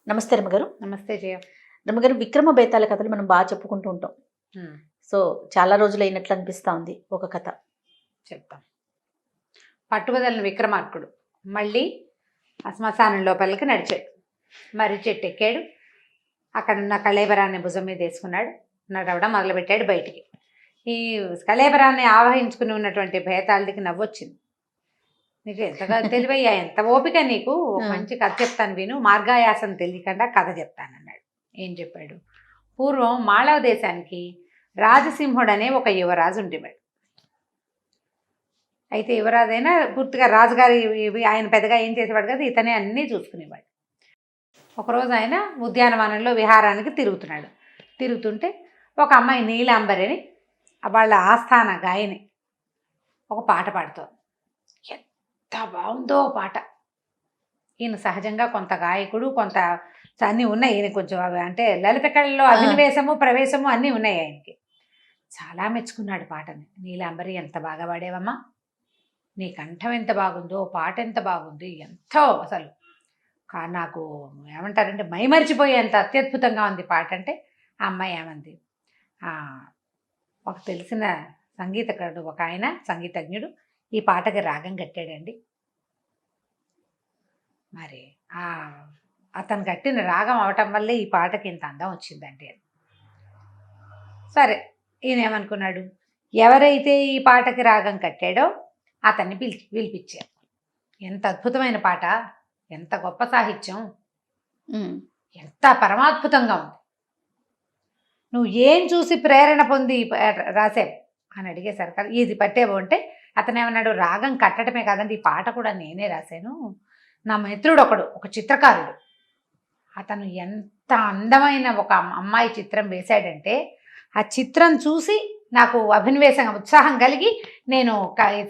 నమస్తే రమ్మగారు. నమస్తే జయ. రమ్మగారు, విక్రమ బేతాళ కథలు మనం బాగా చెప్పుకుంటూ ఉంటాం. సో చాలా రోజులు అయినట్లు అనిపిస్తా ఉంది ఒక కథ. చెప్తాం. పట్టుబదలని విక్రమార్కుడు మళ్ళీ ఆ శ్మశానం లోపలికి నడిచాడు. మర్రి చెట్టు ఎక్కాడు. అక్కడున్న కళేబరాన్ని భుజం మీద వేసుకున్నాడు. నడవడం మొదలుపెట్టాడు బయటికి. ఈ కళేబరాన్ని ఆవహించుకుని ఉన్నటువంటి బేతాళికి నవ్వొచ్చింది. నీకు ఎంతగా తెలివయ్యా, ఎంత ఓపిక నీకు, మంచి కథ చెప్తాను విను, మార్గాయాసం తెలియకుండా కథ చెప్తానన్నాడు. ఏం చెప్పాడు? పూర్వం మాళవ దేశానికి రాజసింహుడు అనే ఒక యువరాజు ఉండేవాడు. అయితే యువరాజైనా పూర్తిగా రాజుగారి ఆయన పెద్దగా ఏం చేసేవాడు కదా, ఇతనే అన్నీ చూసుకునేవాడు. ఒకరోజు ఆయన ఉద్యానవనంలో విహారానికి తిరుగుతుంటే ఒక అమ్మాయి నీలాంబరి అని వాళ్ళ ఆస్థాన గాయని ఒక పాట పాడుతోంది. ఎంత బాగుందో పాట. ఈయన సహజంగా కొంత గాయకుడు, కొంత అన్నీ ఉన్నాయి ఈయన, కొంచెం అంటే లలిత కళలో అభినవేశము ప్రవేశము అన్నీ ఉన్నాయి ఆయనకి. చాలా మెచ్చుకున్నాడు పాటని. నీలాంబరి, ఎంత బాగా పాడేవమ్మా, నీ కంఠం ఎంత బాగుందో, పాట ఎంత బాగుంది, ఎంతో అసలు నాకు ఏమంటారంటే మైమరిచిపోయేంత అత్యద్భుతంగా ఉంది పాట అంటే. ఆ అమ్మాయి ఏమంది, ఒక తెలిసిన సంగీతకారుడు ఒక ఆయన సంగీతజ్ఞుడు ఈ పాటకి రాగం కట్టాడండి. మరి అతను కట్టిన రాగం అవటం వల్లే ఈ పాటకి ఇంత అందం వచ్చిందండి అని. సరే, ఈయన ఏమనుకున్నాడు, ఎవరైతే ఈ పాటకి రాగం కట్టాడో అతన్ని పిలిపించారు. ఎంత అద్భుతమైన పాట, ఎంత గొప్ప సాహిత్యం, ఎంత పరమాద్భుతంగా ఉంది, నువ్వు ఏం చూసి ప్రేరణ పొంది రాసావు అని అడిగేసరికి ఇది పట్టేవో అంటే అతను ఏమన్నాడు, రాగం కట్టడమే కాదండి, ఈ పాట కూడా నేనే రాశాను. నా మిత్రుడు ఒక చిత్రకారుడు, అతను ఎంత అందమైన ఒక అమ్మాయి చిత్రం వేశాడంటే ఆ చిత్రం చూసి నాకు అభినవేశంగా ఉత్సాహం కలిగి నేను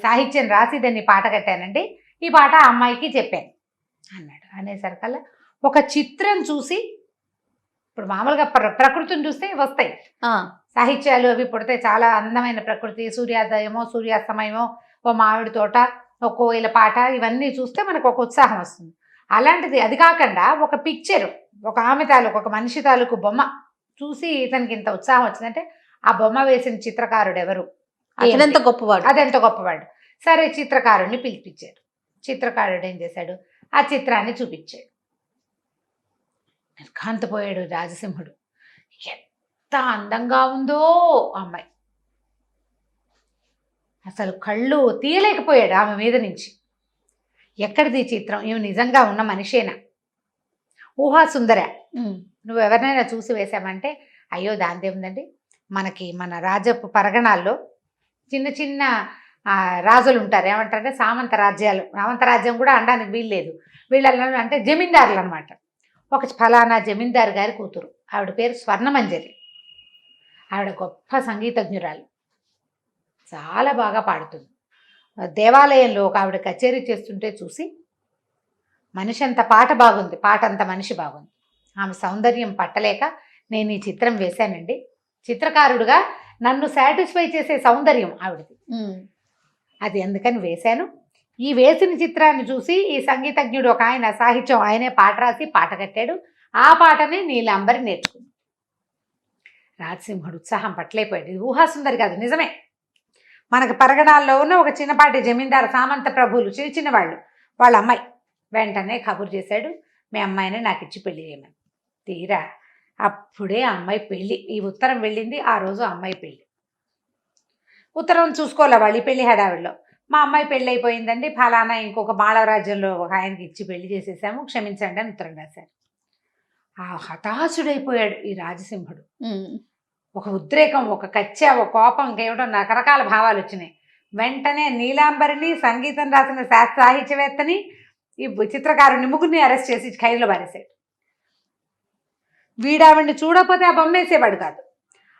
సాహిత్యం రాసి దాన్ని పాట కట్టానండి. ఈ పాట ఆ అమ్మాయికి చెప్పాను అన్నాడు. అనేసరికల్లా ఒక చిత్రం చూసి, ఇప్పుడు మామూలుగా ప్రకృతిని చూస్తే వస్తాయి సాహిత్యాలు, అవి పుడితే చాలా అందమైన ప్రకృతి, సూర్యోదయమో సూర్యాస్తమయమో, ఓ మామిడి తోట, ఒక కోయిల పాట, ఇవన్నీ చూస్తే మనకు ఒక ఉత్సాహం వస్తుంది. అలాంటిది అది కాకుండా ఒక పిక్చరు, ఒక ఆమె తాలూకు, ఒక మనిషి తాలూకు బొమ్మ చూసి ఇతనికి ఇంత ఉత్సాహం వచ్చిందంటే ఆ బొమ్మ వేసిన చిత్రకారుడు ఎవరు, అదెంత గొప్పవాడు. సరే, చిత్రకారుడిని పిలిపించారు. చిత్రకారుడు ఏం చేశాడు, ఆ చిత్రాన్ని చూపించాడు. నిర్ఘాంతపోయాడు రాజసింహుడు. ఎంత అందంగా ఉందో అమ్మాయి, అసలు కళ్ళు తీయలేకపోయాడు ఆమె మీద నుంచి. ఎక్కడిది చిత్రం, ఇవి నిజంగా ఉన్న మనిషేనా, ఊహాసుందర, నువ్వు ఎవరినైనా చూసి వేసామంటే, అయ్యో దాందే ఉందండి, మన రాజపు పరగణాల్లో చిన్న చిన్న రాజులు ఉంటారు, ఏమంటారంటే సామంత రాజ్యాలు, సామంత రాజ్యం కూడా అనడానికి వీల్లేదు, వీళ్ళలో అంటే జమీందారులు అనమాట. ఒక ఫలానా జమీందారు గారి కూతురు, ఆవిడ పేరు స్వర్ణమంజరి. ఆవిడ గొప్ప సంగీతజ్ఞురాలు, చాలా బాగా పాడుతుంది. దేవాలయంలో ఒక ఆవిడ కచేరీ చేస్తుంటే చూసి, మనిషి అంత పాట బాగుంది, పాట అంత మనిషి బాగుంది, ఆమె సౌందర్యం పట్టలేక నేను ఈ చిత్రం వేశానండి. చిత్రకారుడుగా నన్ను సాటిస్ఫై చేసే సౌందర్యం ఆవిడది, అది అందుకని వేశాను. ఈ వేసిన చిత్రాన్ని చూసి ఈ సంగీతజ్ఞుడు ఒక ఆయన, సాహిత్యం ఆయనే పాట రాసి పాట కట్టాడు. ఆ పాటనే నీలాంబరి నేర్చుకుంది. రాజసింహుడు ఉత్సాహం పట్టలేకపోయాడు. ఇది ఊహాసుందరి కాదు, నిజమే. మనకు పరగణాల్లో ఉన్న ఒక చిన్నపాటి జమీందారు, సామంత ప్రభువులు, చిన్న చిన్న వాళ్ళ అమ్మాయి. వెంటనే కబురు చేశాడు, మీ అమ్మాయిని నాకు ఇచ్చి పెళ్లి చేయమని. తీరా అప్పుడే ఆ అమ్మాయి పెళ్ళి, ఈ ఉత్తరం వెళ్ళింది ఆ రోజు అమ్మాయి పెళ్ళి. ఉత్తరం చూసుకోలే వాళ్ళు, ఈ పెళ్లి హడావిడిలో మా అమ్మాయి పెళ్ళి అయిపోయిందండి, ఫలానా ఇంకొక మాళవ రాజ్యంలో ఒక ఆయనకి ఇచ్చి పెళ్లి చేసేసాము, క్షమించండి అని ఉత్తరం రాశారు. ఆ హతాశుడైపోయాడు ఈ రాజసింహుడు. ఒక ఉద్రేకం, ఒక కచ్చ, ఒక కోపం, ఇంకేమిటో రకరకాల భావాలు వచ్చినాయి. వెంటనే నీలాంబరిని, సంగీతం రాసిన సాహిత్యవేత్తని, ఈ చిత్రకారుని, ముగ్గురిని అరెస్ట్ చేసి ఖైదులో పారేశాడు. వీడావిడిని చూడకపోతే ఆ బొమ్మ వేసేవాడు కాదు,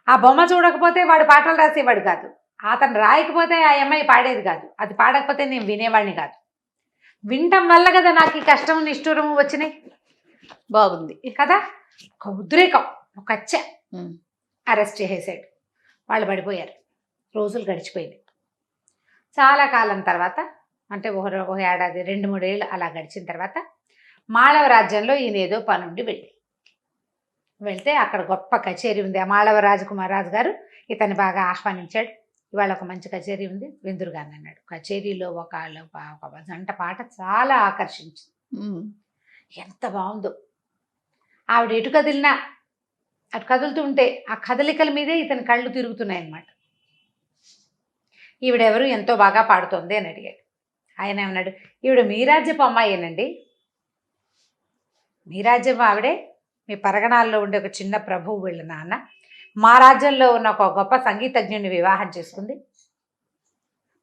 ఆ బొమ్మ చూడకపోతే వాడు పాటలు రాసేవాడు కాదు, అతను రాయకపోతే ఆ అమ్మాయి పాడేది కాదు, అది పాడకపోతే నేను వినేవాడిని కాదు. వినటం వల్ల కదా నాకు ఈ కష్టం నిష్ఠూరము వచ్చినాయి. బాగుంది కదా, ఒక ఉద్రేకం, ఒక కచ్చ. అరెస్ట్ చేసేసాడు. వాళ్ళు పడిపోయారు. రోజులు గడిచిపోయింది. చాలా కాలం తర్వాత, అంటే ఒక ఏడాది 2-3 ఏళ్ళు అలా గడిచిన తర్వాత మాళవ రాజ్యంలో ఈయన ఏదో పనుండి వెళ్తే అక్కడ గొప్ప కచేరీ ఉంది. ఆ మాళవ రాజకుమార్ రాజు గారు ఇతన్ని బాగా ఆహ్వానించాడు. ఇవాళ ఒక మంచి కచేరీ ఉంది, విందురుగాని అన్నాడు. కచేరీలో ఒక జంట పాట చాలా ఆకర్షించింది. ఎంత బాగుందో! ఆవిడ ఎటు కదిలినా, అటు కదులుతూ ఉంటే ఆ కదలికల మీదే ఇతని కళ్ళు తిరుగుతున్నాయి అన్నమాట. ఈవిడెవరు, ఎంతో బాగా పాడుతోంది అని అడిగాడు. ఆయన ఏమన్నాడు, ఈవిడ మీ రాజ్యపు అమ్మాయేనండి, మీ రాజ్యం ఆవిడే, మీ పరగణాల్లో ఉండే ఒక చిన్న ప్రభువు వీళ్ళ నాన్న మా రాజ్యంలో ఉన్న ఒక గొప్ప సంగీతజ్ఞుని వివాహం చేసుకుంది,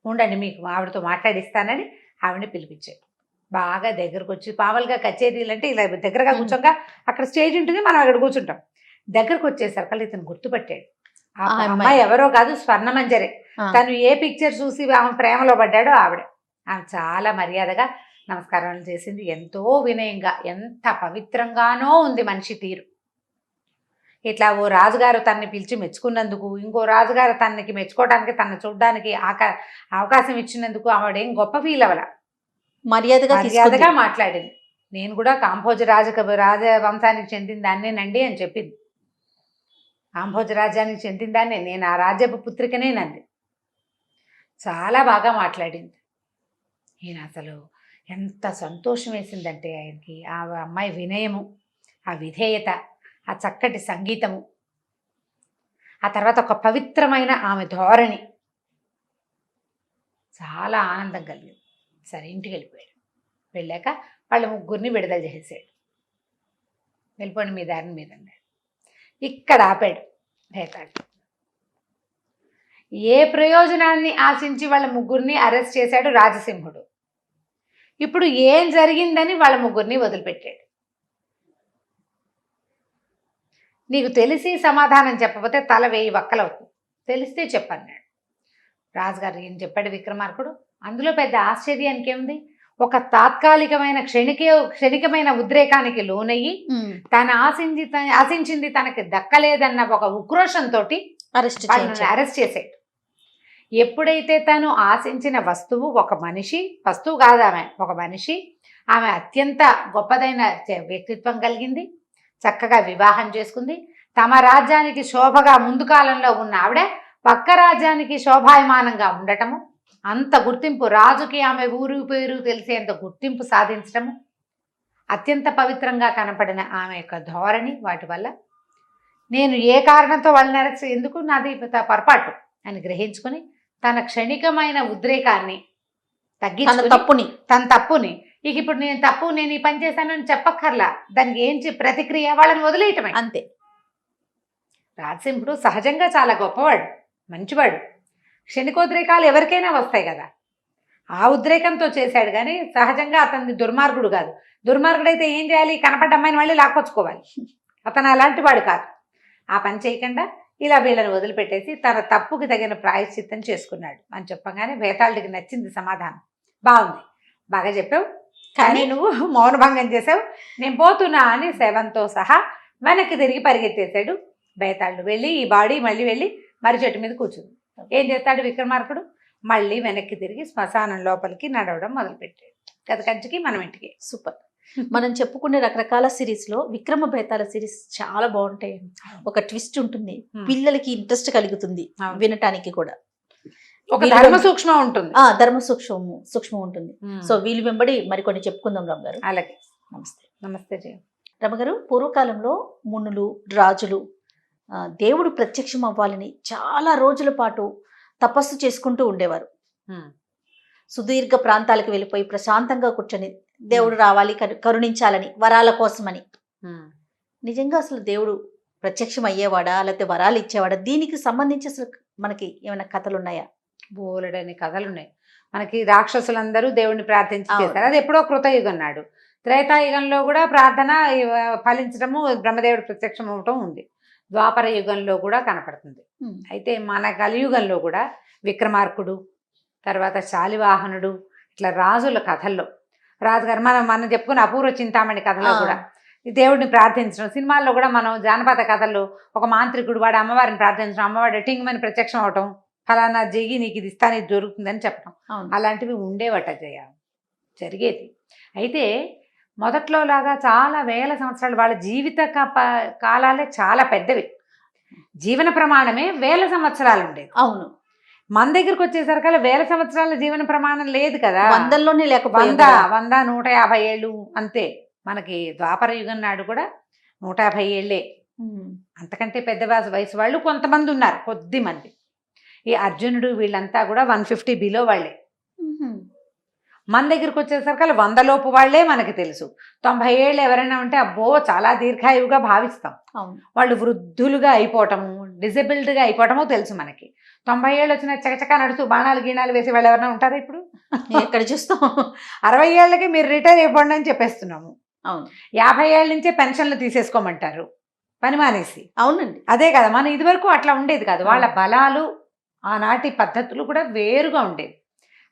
ఉండండి మీకు ఆవిడతో మాట్లాడిస్తానని ఆవిడని పిలిపించాడు. బాగా దగ్గరకు వచ్చి, మామూలుగా కచేరీలు అంటే ఇలా దగ్గరగా కూర్చోగా అక్కడ స్టేజ్ ఉంటుంది, మనం అక్కడ కూర్చుంటాం. దగ్గరకు వచ్చేసరికి ఇతను గుర్తుపట్టాడు. ఆ అమ్మాయి ఎవరో కాదు, స్వర్ణమంజరే. తను ఏ పిక్చర్ చూసి ఆమె ప్రేమలో పడ్డాడో ఆవిడ. ఆమె చాలా మర్యాదగా నమస్కారాలు చేసింది, ఎంతో వినయంగా, ఎంత పవిత్రంగానో ఉంది మనిషి తీరు. ఇట్లా ఓ రాజుగారు తనని పిలిచి మెచ్చుకున్నందుకు, ఇంకో రాజుగారు తనకి మెచ్చుకోవడానికి, తనను చూడడానికి అవకాశం ఇచ్చినందుకు ఆవిడేం గొప్ప ఫీల్ అవ్వాల, మర్యాదగా మాట్లాడింది. నేను కూడా కాంభోజ రాజవంశానికి చెందిన దాన్నేనండి అని చెప్పింది. కాంభోజ రాజ్యానికి చెందిన దాన్నే, నేను ఆ రాజ్యపు పుత్రికనేనంది. చాలా బాగా మాట్లాడింది. ఈయన అసలు ఎంత సంతోషం వేసిందంటే ఆయనకి ఆ అమ్మాయి వినయము, ఆ విధేయత, ఆ చక్కటి సంగీతము, ఆ తర్వాత ఒక పవిత్రమైన ఆమె ధోరణి, చాలా ఆనందం కలిగింది. సరే ఇంటికి వెళ్ళిపోయాడు. వెళ్ళాక వాళ్ళ ముగ్గురిని విడుదల చేసేసాడు. వెళ్ళిపోండి మీ దారిని మీద అన్నాడు. ఇక్కడ ఆపాడు భేతాడు. ఏ ప్రయోజనాన్ని ఆశించి వాళ్ళ ముగ్గురిని అరెస్ట్ చేశాడు రాజసింహుడు. ఇప్పుడు ఏం జరిగిందని వాళ్ళ ముగ్గురిని వదిలిపెట్టాడు. నీకు తెలిసి సమాధానం చెప్పకపోతే తల 1000 వక్కలవుతుంది, తెలిస్తే చెప్పన్నాడు. రాజుగారు ఏం చెప్పాడు విక్రమార్కుడు. అందులో పెద్ద ఆశ్చర్యానికి ఏముంది, ఒక తాత్కాలికమైన క్షణికమైన ఉద్రేకానికి లోనయ్యి తను ఆశించింది తనకి దక్కలేదన్న ఒక ఉక్రోషంతో అరెస్ట్ చేసాడు. ఎప్పుడైతే తను ఆశించిన వస్తువు, ఒక మనిషి, వస్తువు కాదు ఆమె, ఒక మనిషి, ఆమె అత్యంత గొప్పదైన వ్యక్తిత్వం కలిగింది, చక్కగా వివాహం చేసుకుంది, తమ రాజ్యానికి శోభగా ముందు కాలంలో ఉన్న ఆవిడ పక్క రాజ్యానికి శోభాయమానంగా ఉండటము, అంత గుర్తింపు, రాజుకి ఆమె ఊరు పేరు తెలిసేంత గుర్తింపు సాధించటము, అత్యంత పవిత్రంగా కనపడిన ఆమె యొక్క ధోరణి, వాటి వల్ల నేను ఏ కారణంతో వాళ్ళని అరెస్ట్, ఎందుకు నాది పొరపాటు అని గ్రహించుకొని తన క్షణికమైన ఉద్రేకాన్ని తగ్గించుకుని తన తప్పుని ఇక ఇప్పుడు నేను ఈ పని చేశానని చెప్పక్కర్లా, దానికి ఏం ప్రతిక్రియ, వాళ్ళని వదిలేయటమే అంతే. రాజసింహుడు సహజంగా చాలా గొప్పవాడు, మంచివాడు. క్షణికోద్రేకాలు ఎవరికైనా వస్తాయి కదా, ఆ ఉద్రేకంతో చేశాడు. కానీ సహజంగా అతన్ని దుర్మార్గుడు కాదు. దుర్మార్గుడైతే ఏం చేయాలి, కనపడ్డ అమ్మాయిని మళ్ళీ లాక్కొచ్చుకోవాలి. అతను అలాంటి వాడు కాదు. ఆ పని చేయకుండా ఇలా వీళ్ళని వదిలిపెట్టేసి తన తప్పుకి తగిన ప్రాయశ్చిత్తం చేసుకున్నాడు అని చెప్పగానే భేతాళుడికి నచ్చింది సమాధానం. బాగుంది, బాగా చెప్పావు, కానీ నువ్వు మౌనభంగం చేసావు, నేను పోతున్నా అని శవంతో సహా వెనక్కి తిరిగి పరిగెత్తేసాడు. భేతాళుడు వెళ్ళి ఈ బాడీ మళ్ళీ వెళ్ళి మర్రి చెట్టు మీద కూర్చుంది. ఏం చేస్తాడు విక్రమార్కుడు, మళ్ళీ వెనక్కి తిరిగి శ్మశానం లోపలికి నడవడం మొదలుపెట్టాడు. కథ కంచికి మనం ఇంటికి. సూపర్. మనం చెప్పుకునే రకరకాల సిరీస్ లో విక్రమ బేతాళ సిరీస్ చాలా బాగుంటాయి. ఒక ట్విస్ట్ ఉంటుంది, పిల్లలకి ఇంట్రెస్ట్ కలుగుతుంది వినటానికి కూడా. ఒక ధర్మ సూక్ష్మం ఉంటుంది, ధర్మ సూక్ష్మం ఉంటుంది. సో వీళ్ళు వెంబడి మరికొన్ని చెప్పుకుందాం రామ్ గారు. అలాగే, నమస్తే. నమస్తే రమగారు. పూర్వకాలంలో మునులు, రాజులు దేవుడు ప్రత్యక్షం అవ్వాలని చాలా రోజుల పాటు తపస్సు చేసుకుంటూ ఉండేవారు. సుదీర్ఘ ప్రాంతాలకు వెళ్ళిపోయి ప్రశాంతంగా కూర్చొని దేవుడు రావాలి, కరుణించాలని, వరాల కోసమని. నిజంగా అసలు దేవుడు ప్రత్యక్షం అయ్యేవాడా, లేకపోతే వరాలు ఇచ్చేవాడా? దీనికి సంబంధించి అసలు మనకి ఏమైనా కథలు ఉన్నాయా? బోలెడని కథలు ఉన్నాయి. మనకి రాక్షసులందరూ దేవుడిని ప్రార్థించి చేశారు, అది ఎప్పుడో కృతయుగం నాడు. త్రేతాయుగంలో కూడా ప్రార్థన ఫలించడము, బ్రహ్మదేవుడు ప్రత్యక్షం అవటం ఉంది. ద్వాపర యుగంలో కూడా కనపడుతుంది. అయితే మన కలియుగంలో కూడా విక్రమార్కుడు, తర్వాత శాలివాహనుడు, ఇట్లా రాజుల కథల్లో, రాజుగారు మనం చెప్పుకున్న అపూర్వ చింతామణి కథలో కూడా దేవుడిని ప్రార్థించడం, సినిమాల్లో కూడా మనం జానపద కథల్లో ఒక మాంత్రికుడు వాడు అమ్మవారిని ప్రార్థించడం, అమ్మవాడు టింగ్మని ప్రత్యక్షం అవటం, ఫలానా చెయ్యి నీకు ఇది ఇస్తాను, ఇది దొరుకుతుందని చెప్పడం, అలాంటివి ఉండేవట జరిగేది. అయితే మొదట్లో లాగా చాలా వేల సంవత్సరాలు వాళ్ళ జీవిత కాలాలే చాలా పెద్దవి. జీవన ప్రమాణమే వేల సంవత్సరాలు ఉండేది. అవును. మన దగ్గరికి వచ్చేసరికల్లా వేల సంవత్సరాల జీవన ప్రమాణం లేదు కదా. వందల్లోనే వంద లేకపోయింది. 150 ఏళ్ళు అంతే. మనకి ద్వాపర యుగం నాడు కూడా 150 ఏళ్ళే. అంతకంటే పెద్ద వయసు వాళ్ళు కొంతమంది ఉన్నారు, కొద్ది మంది. ఈ అర్జునుడు వీళ్ళంతా కూడా 150 బిలో వాళ్ళే. మన దగ్గరికి వచ్చేసరికి 100 లోపు వాళ్ళే మనకి తెలుసు. 90 ఏళ్ళు ఎవరైనా ఉంటే అబ్బో చాలా దీర్ఘాయువుగా భావిస్తాం. అవును. వాళ్ళు వృద్ధులుగా అయిపోవటము, డిజబిలిటీగా అయిపోవటము తెలుసు మనకి. 90 ఏళ్ళు వచ్చిన చకచకా నడుస్తూ బాణాలు గీణాలు వేసి వాళ్ళు ఎవరైనా ఉంటారా ఇప్పుడు? ఎక్కడ చూస్తాం. 60 ఏళ్ళకి మీరు రిటైర్ అయిపోండి అని చెప్పేస్తున్నాము. అవును. 50 ఏళ్ళ నుంచే పెన్షన్లు తీసేసుకోమంటారు పని మానేసి. అవునండి. అదే కదా, మన ఇదివరకు అట్లా ఉండేది కాదు. వాళ్ళ బలాలు ఆనాటి పద్ధతులు కూడా వేరుగా ఉండేవి.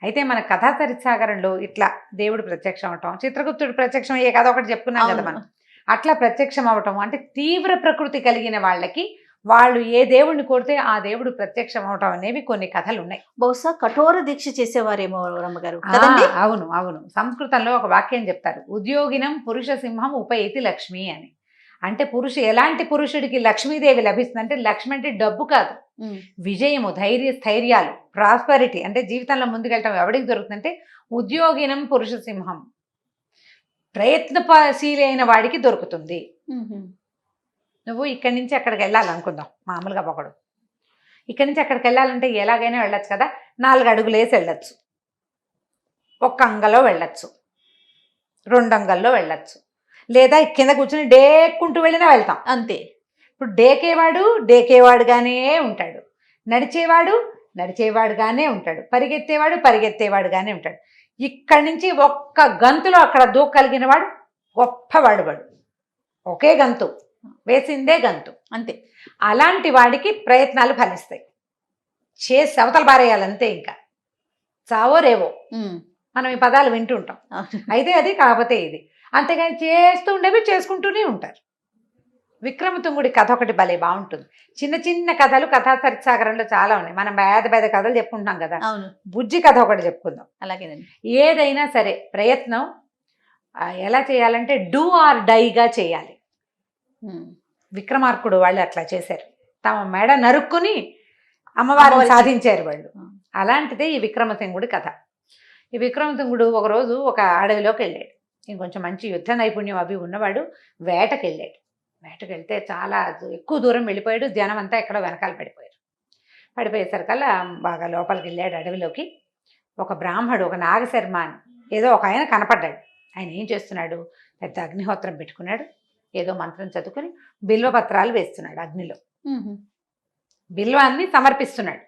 అయితే మన కథా చరిత్సాగరంలో ఇట్లా దేవుడు ప్రత్యక్షం అవటం, చిత్రగుప్తుడు ప్రత్యక్షం అయ్యే కథ ఒకటి చెప్పుకున్నాం కదా మనం. అట్లా ప్రత్యక్షం అవటం అంటే తీవ్ర ప్రకృతి కలిగిన వాళ్ళకి వాళ్ళు ఏ దేవుడిని కోరితే ఆ దేవుడు ప్రత్యక్షం అవటం అనేవి కొన్ని కథలు ఉన్నాయి. బహుశా కఠోర దీక్ష చేసేవారేమో రమ్మగారు కదండి. అవును అవును. సంస్కృతంలో ఒక వాక్యం చెప్తారు, ఉద్యోగినం పురుష సింహం ఉపైతి లక్ష్మి అని. అంటే ఎలాంటి పురుషుడికి లక్ష్మీదేవి లభిస్తుంది అంటే, లక్ష్మి అంటే డబ్బు కాదు, విజయము, స్థైర్యాలు, ప్రాస్పరిటీ. అంటే జీవితంలో ముందుకెళ్ళటం ఎవరికి దొరుకుతుందంటే ఉద్యోగినం పురుష సింహం, ప్రయత్నశీలి అయిన వాడికి దొరుకుతుంది. నువ్వు ఇక్కడి నుంచి అక్కడికి వెళ్ళాలనుకుందాం, మామూలుగా ఒకడు ఇక్కడి నుంచి అక్కడికి వెళ్ళాలంటే ఎలాగైనా వెళ్ళొచ్చు కదా. 4 అడుగులు వేసి వెళ్ళొచ్చు, 1 అంగలో వెళ్ళొచ్చు, 2 అంగల్లో వెళ్ళొచ్చు, లేదా కింద కూర్చుని డేక్కుంటూ వెళ్ళినా వెళ్తాం అంతే. ఇప్పుడు డేకేవాడుగానే ఉంటాడు, నడిచేవాడుగానే ఉంటాడు, పరిగెత్తేవాడుగానే ఉంటాడు. ఇక్కడి నుంచి ఒక్క గంతులో అక్కడ దూకగలిగిన వాడు గొప్పవాడు. వాడు ఒకే గంతు వేసిందే గంతు అంతే. అలాంటి వాడికి ప్రయత్నాలు ఫలిస్తాయి. చేసి అవతల బారేయాలంతే, ఇంకా చావో రేవో. మనం ఈ పదాలు వింటుంటాం. అయితే అది కాకపోతే ఇది, అంతేగాని చేస్తూ ఉండేవి చేసుకుంటూనే ఉంటారు. విక్రమతుంగుడి కథ ఒకటి భలే బాగుంటుంది. చిన్న చిన్న కథలు కథా చరిత్సాగరంలో చాలా ఉన్నాయి. మనం పేద కథలు చెప్పుకుంటున్నాం కదా. బుజ్జి కథ ఒకటి చెప్పుకుందాం. అలాగేనండి. ఏదైనా సరే ప్రయత్నం ఎలా చేయాలంటే డూ ఆర్ డైగా చేయాలి. విక్రమార్కుడు వాళ్ళు అట్లా చేశారు, తమ మెడ నరుక్కుని అమ్మవారిని సాధించారు వాళ్ళు. అలాంటిదే ఈ విక్రమతుంగుడి కథ. ఈ విక్రమతుంగుడు ఒకరోజు ఒక అడవిలోకి వెళ్ళాడు. ఇంకొంచెం మంచి యుద్ధ నైపుణ్యం అవి ఉన్నవాడు. వేటకెళ్ళాడు. వేటకెళ్తే చాలా ఎక్కువ దూరం వెళ్ళిపోయాడు. జనం అంతా ఎక్కడో వెనకాల పడిపోయేసరికల్లా బాగా లోపలికి వెళ్ళాడు అడవిలోకి. ఒక బ్రాహ్మడు, ఒక నాగశర్మ అని ఏదో ఒక ఆయన కనపడ్డాడు. ఆయన ఏం చేస్తున్నాడు, పెద్ద అగ్నిహోత్రం పెట్టుకున్నాడు, ఏదో మంత్రం చదువుకొని బిల్వపత్రాలు వేస్తున్నాడు అగ్నిలో. బిల్వాన్ని సమర్పిస్తున్నాడు.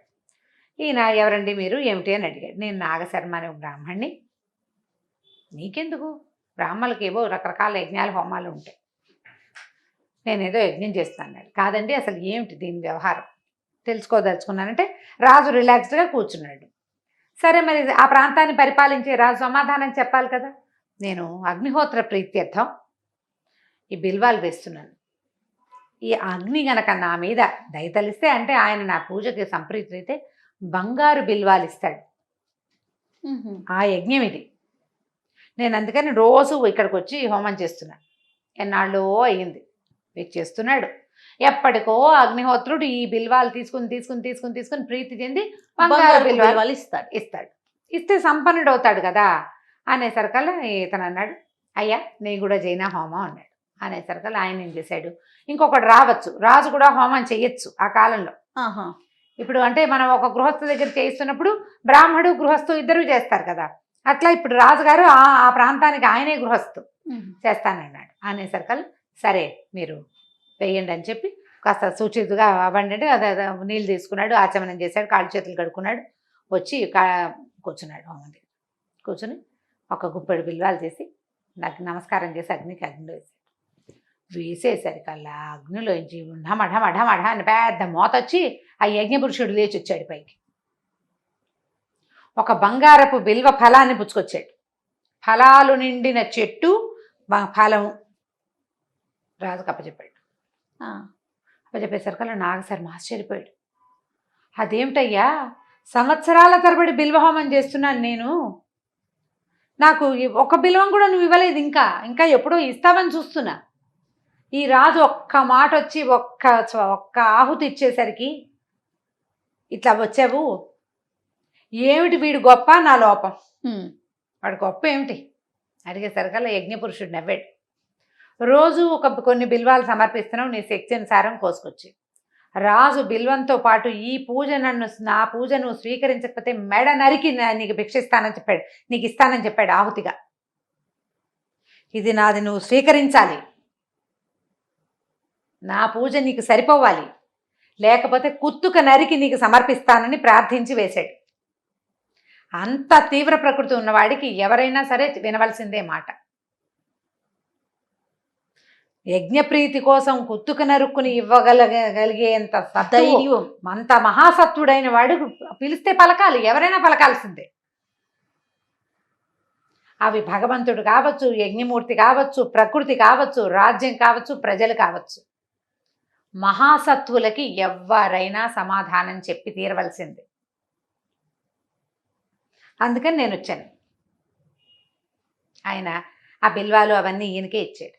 ఈయన ఎవరండి మీరు, ఏమిటి అని అడిగాడు. నేను నాగశర్మ అనే బ్రాహ్మణ్ణి. నీకెందుకు, బ్రాహ్మణులకి ఏవో రకరకాల యజ్ఞాలు హోమాలు ఉంటాయి, నేనేదో యజ్ఞం చేస్తాను. కాదండి, అసలు ఏమిటి దీని వ్యవహారం తెలుసుకోదలుచుకున్నానంటే రాజు రిలాక్స్డ్గా కూర్చున్నాడు. సరే, మరి ఆ ప్రాంతాన్ని పరిపాలించే రాజు సమాధానం చెప్పాలి కదా. నేను అగ్నిహోత్ర ప్రీత్యర్థం ఈ బిల్వాలు వేస్తున్నాను. ఈ అగ్ని గనక నా మీద దయతలిస్తే, అంటే ఆయన నా పూజకి సంప్రీతి అయితే బంగారు బిల్వాలు ఇస్తాడు. ఆ యజ్ఞం ఇది. నేను అందుకని రోజు ఇక్కడికి వచ్చి హోమం చేస్తున్నా. ఎన్నాళ్ళో అయ్యింది చేస్తున్నాడు. ఎప్పటికో అగ్నిహోత్రుడు ఈ బిల్వాలు తీసుకుని ప్రీతి చెంది బంగారు బిల్వాలు ఇస్తాడు. ఇస్తే సంపన్నుడు అవుతాడు కదా. అనేసరికల్లా ఇతను అన్నాడు, అయ్యా నేను కూడా జైనా హోమం అన్నాడు. అనేసరికల్లా ఆయన ఏం చేశాడు, ఇంకొకటి రావచ్చు, రాజు కూడా హోమం చెయ్యొచ్చు ఆ కాలంలో. ఇప్పుడు అంటే మనం ఒక గృహస్థు దగ్గర చేయిస్తున్నప్పుడు బ్రాహ్మడు గృహస్థు ఇద్దరు చేస్తారు కదా. అట్లా ఇప్పుడు రాజుగారు ఆ ప్రాంతానికి ఆయనే గృహస్థు చేస్తానన్నాడు. అనేసరికల్లా సరే మీరు వేయండి అని చెప్పి కాస్త సూచితగా అవ్వండి అంటే అదే నీళ్ళు తీసుకున్నాడు, ఆచమనం చేశాడు, కాళ్ళు చేతులు కడుక్కున్నాడు, వచ్చి కూర్చున్నాడు. హోమం దగ్గర కూర్చుని ఒక గుప్పెడు బిల్వాలు చేసి నాకు నమస్కారం చేసి అగ్నిలో వేసేసరికల్లా అగ్నిలోంచి ఢమఢ అని పెద్ద మోత వచ్చి ఆ యజ్ఞపురుషుడు లేచి వచ్చాడు పైకి. ఒక బంగారపు బిల్వ ఫలాన్ని పుచ్చుకొచ్చాడు. ఫలాలు నిండిన చెట్టు, ఫలము రాజుకు అప్పచెప్పాడు. అప్పచెప్పేసరికల్లా నాగశర్మ ఆశ్చర్యపోయాడు. అదేమిటయ్యా, సంవత్సరాల తరబడి బిల్వహోమం చేస్తున్నాను నేను, నాకు ఒక బిల్వం కూడా నువ్వు ఇవ్వలేదు, ఇంకా ఎప్పుడో ఇస్తావని చూస్తున్నా. ఈ రాజు ఒక్క మాట వచ్చి ఒక్క ఆహుతి ఇచ్చేసరికి ఇట్లా వచ్చావు, ఏమిటి వీడు గొప్ప నా లోపం, వాడు గొప్ప ఏమిటి అడిగేసరికల్లా యజ్ఞపురుషుడు నవ్వాడు. రోజు కొన్ని బిల్వాలు సమర్పిస్తున్నావు, నీ శక్తి అనుసారం కోసుకొచ్చి. రాజు బిల్వంతో పాటు ఈ పూజ నా పూజ నువ్వు స్వీకరించకపోతే మెడ నరికి నీకు భిక్షిస్తానని చెప్పాడు, నీకు ఇస్తానని చెప్పాడు ఆహుతిగా. ఇది నాది, నువ్వు స్వీకరించాలి, నా పూజ నీకు సరిపోవాలి, లేకపోతే కుత్తుక నరికి నీకు సమర్పిస్తానని ప్రార్థించి వేశాడు. అంత తీవ్ర ప్రకృతి ఉన్నవాడికి ఎవరైనా సరే వినవలసిందే మాట. యజ్ఞప్రీతి కోసం కుత్తుక నరుక్కుని ఇవ్వగలిగేంత ధైర్యం, అంత మహాసత్వుడైన వాడు పిలిస్తే పలకాలి, ఎవరైనా పలకాల్సిందే. అవి భగవంతుడు కావచ్చు, యజ్ఞమూర్తి కావచ్చు, ప్రకృతి కావచ్చు, రాజ్యం కావచ్చు, ప్రజలు కావచ్చు. మహాసత్వులకి ఎవరైనా సమాధానం చెప్పి తీరవలసిందే. అందుకని నేను వచ్చాను. ఆయన ఆ బిల్వాలు అవన్నీ ఈయనకే ఇచ్చాడు.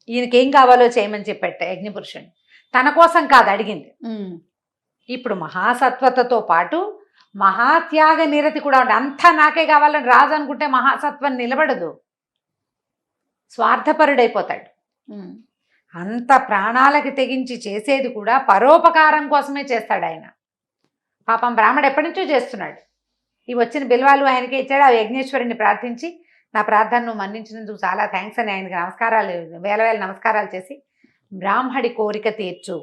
ఈయనకేం కావాలో చేయమని చెప్పాట యజ్ఞపురుషుని. తన కోసం కాదు అడిగింది. ఇప్పుడు మహాసత్వతతో పాటు మహాత్యాగ నిరతి కూడా ఉంది. అంతా నాకే కావాలని రాజు అనుకుంటే మహాసత్వం నిలబడదు, స్వార్థపరుడైపోతాడు. అంత ప్రాణాలకి తెగించి చేసేది కూడా పరోపకారం కోసమే చేస్తాడు ఆయన. పాపం బ్రాహ్మడు ఎప్పటి నుంచో చేస్తున్నాడు. ఈ వచ్చిన బిల్వాలు ఆయనకే ఇచ్చాడు. ఆ యజ్ఞేశ్వరుని ప్రార్థించి నా ప్రార్థనను నువ్వు మన్నించినందుకు చాలా థ్యాంక్స్ అని ఆయనకి నమస్కారాలు, వేల నమస్కారాలు చేసి బ్రాహ్మడి కోరిక తీర్చు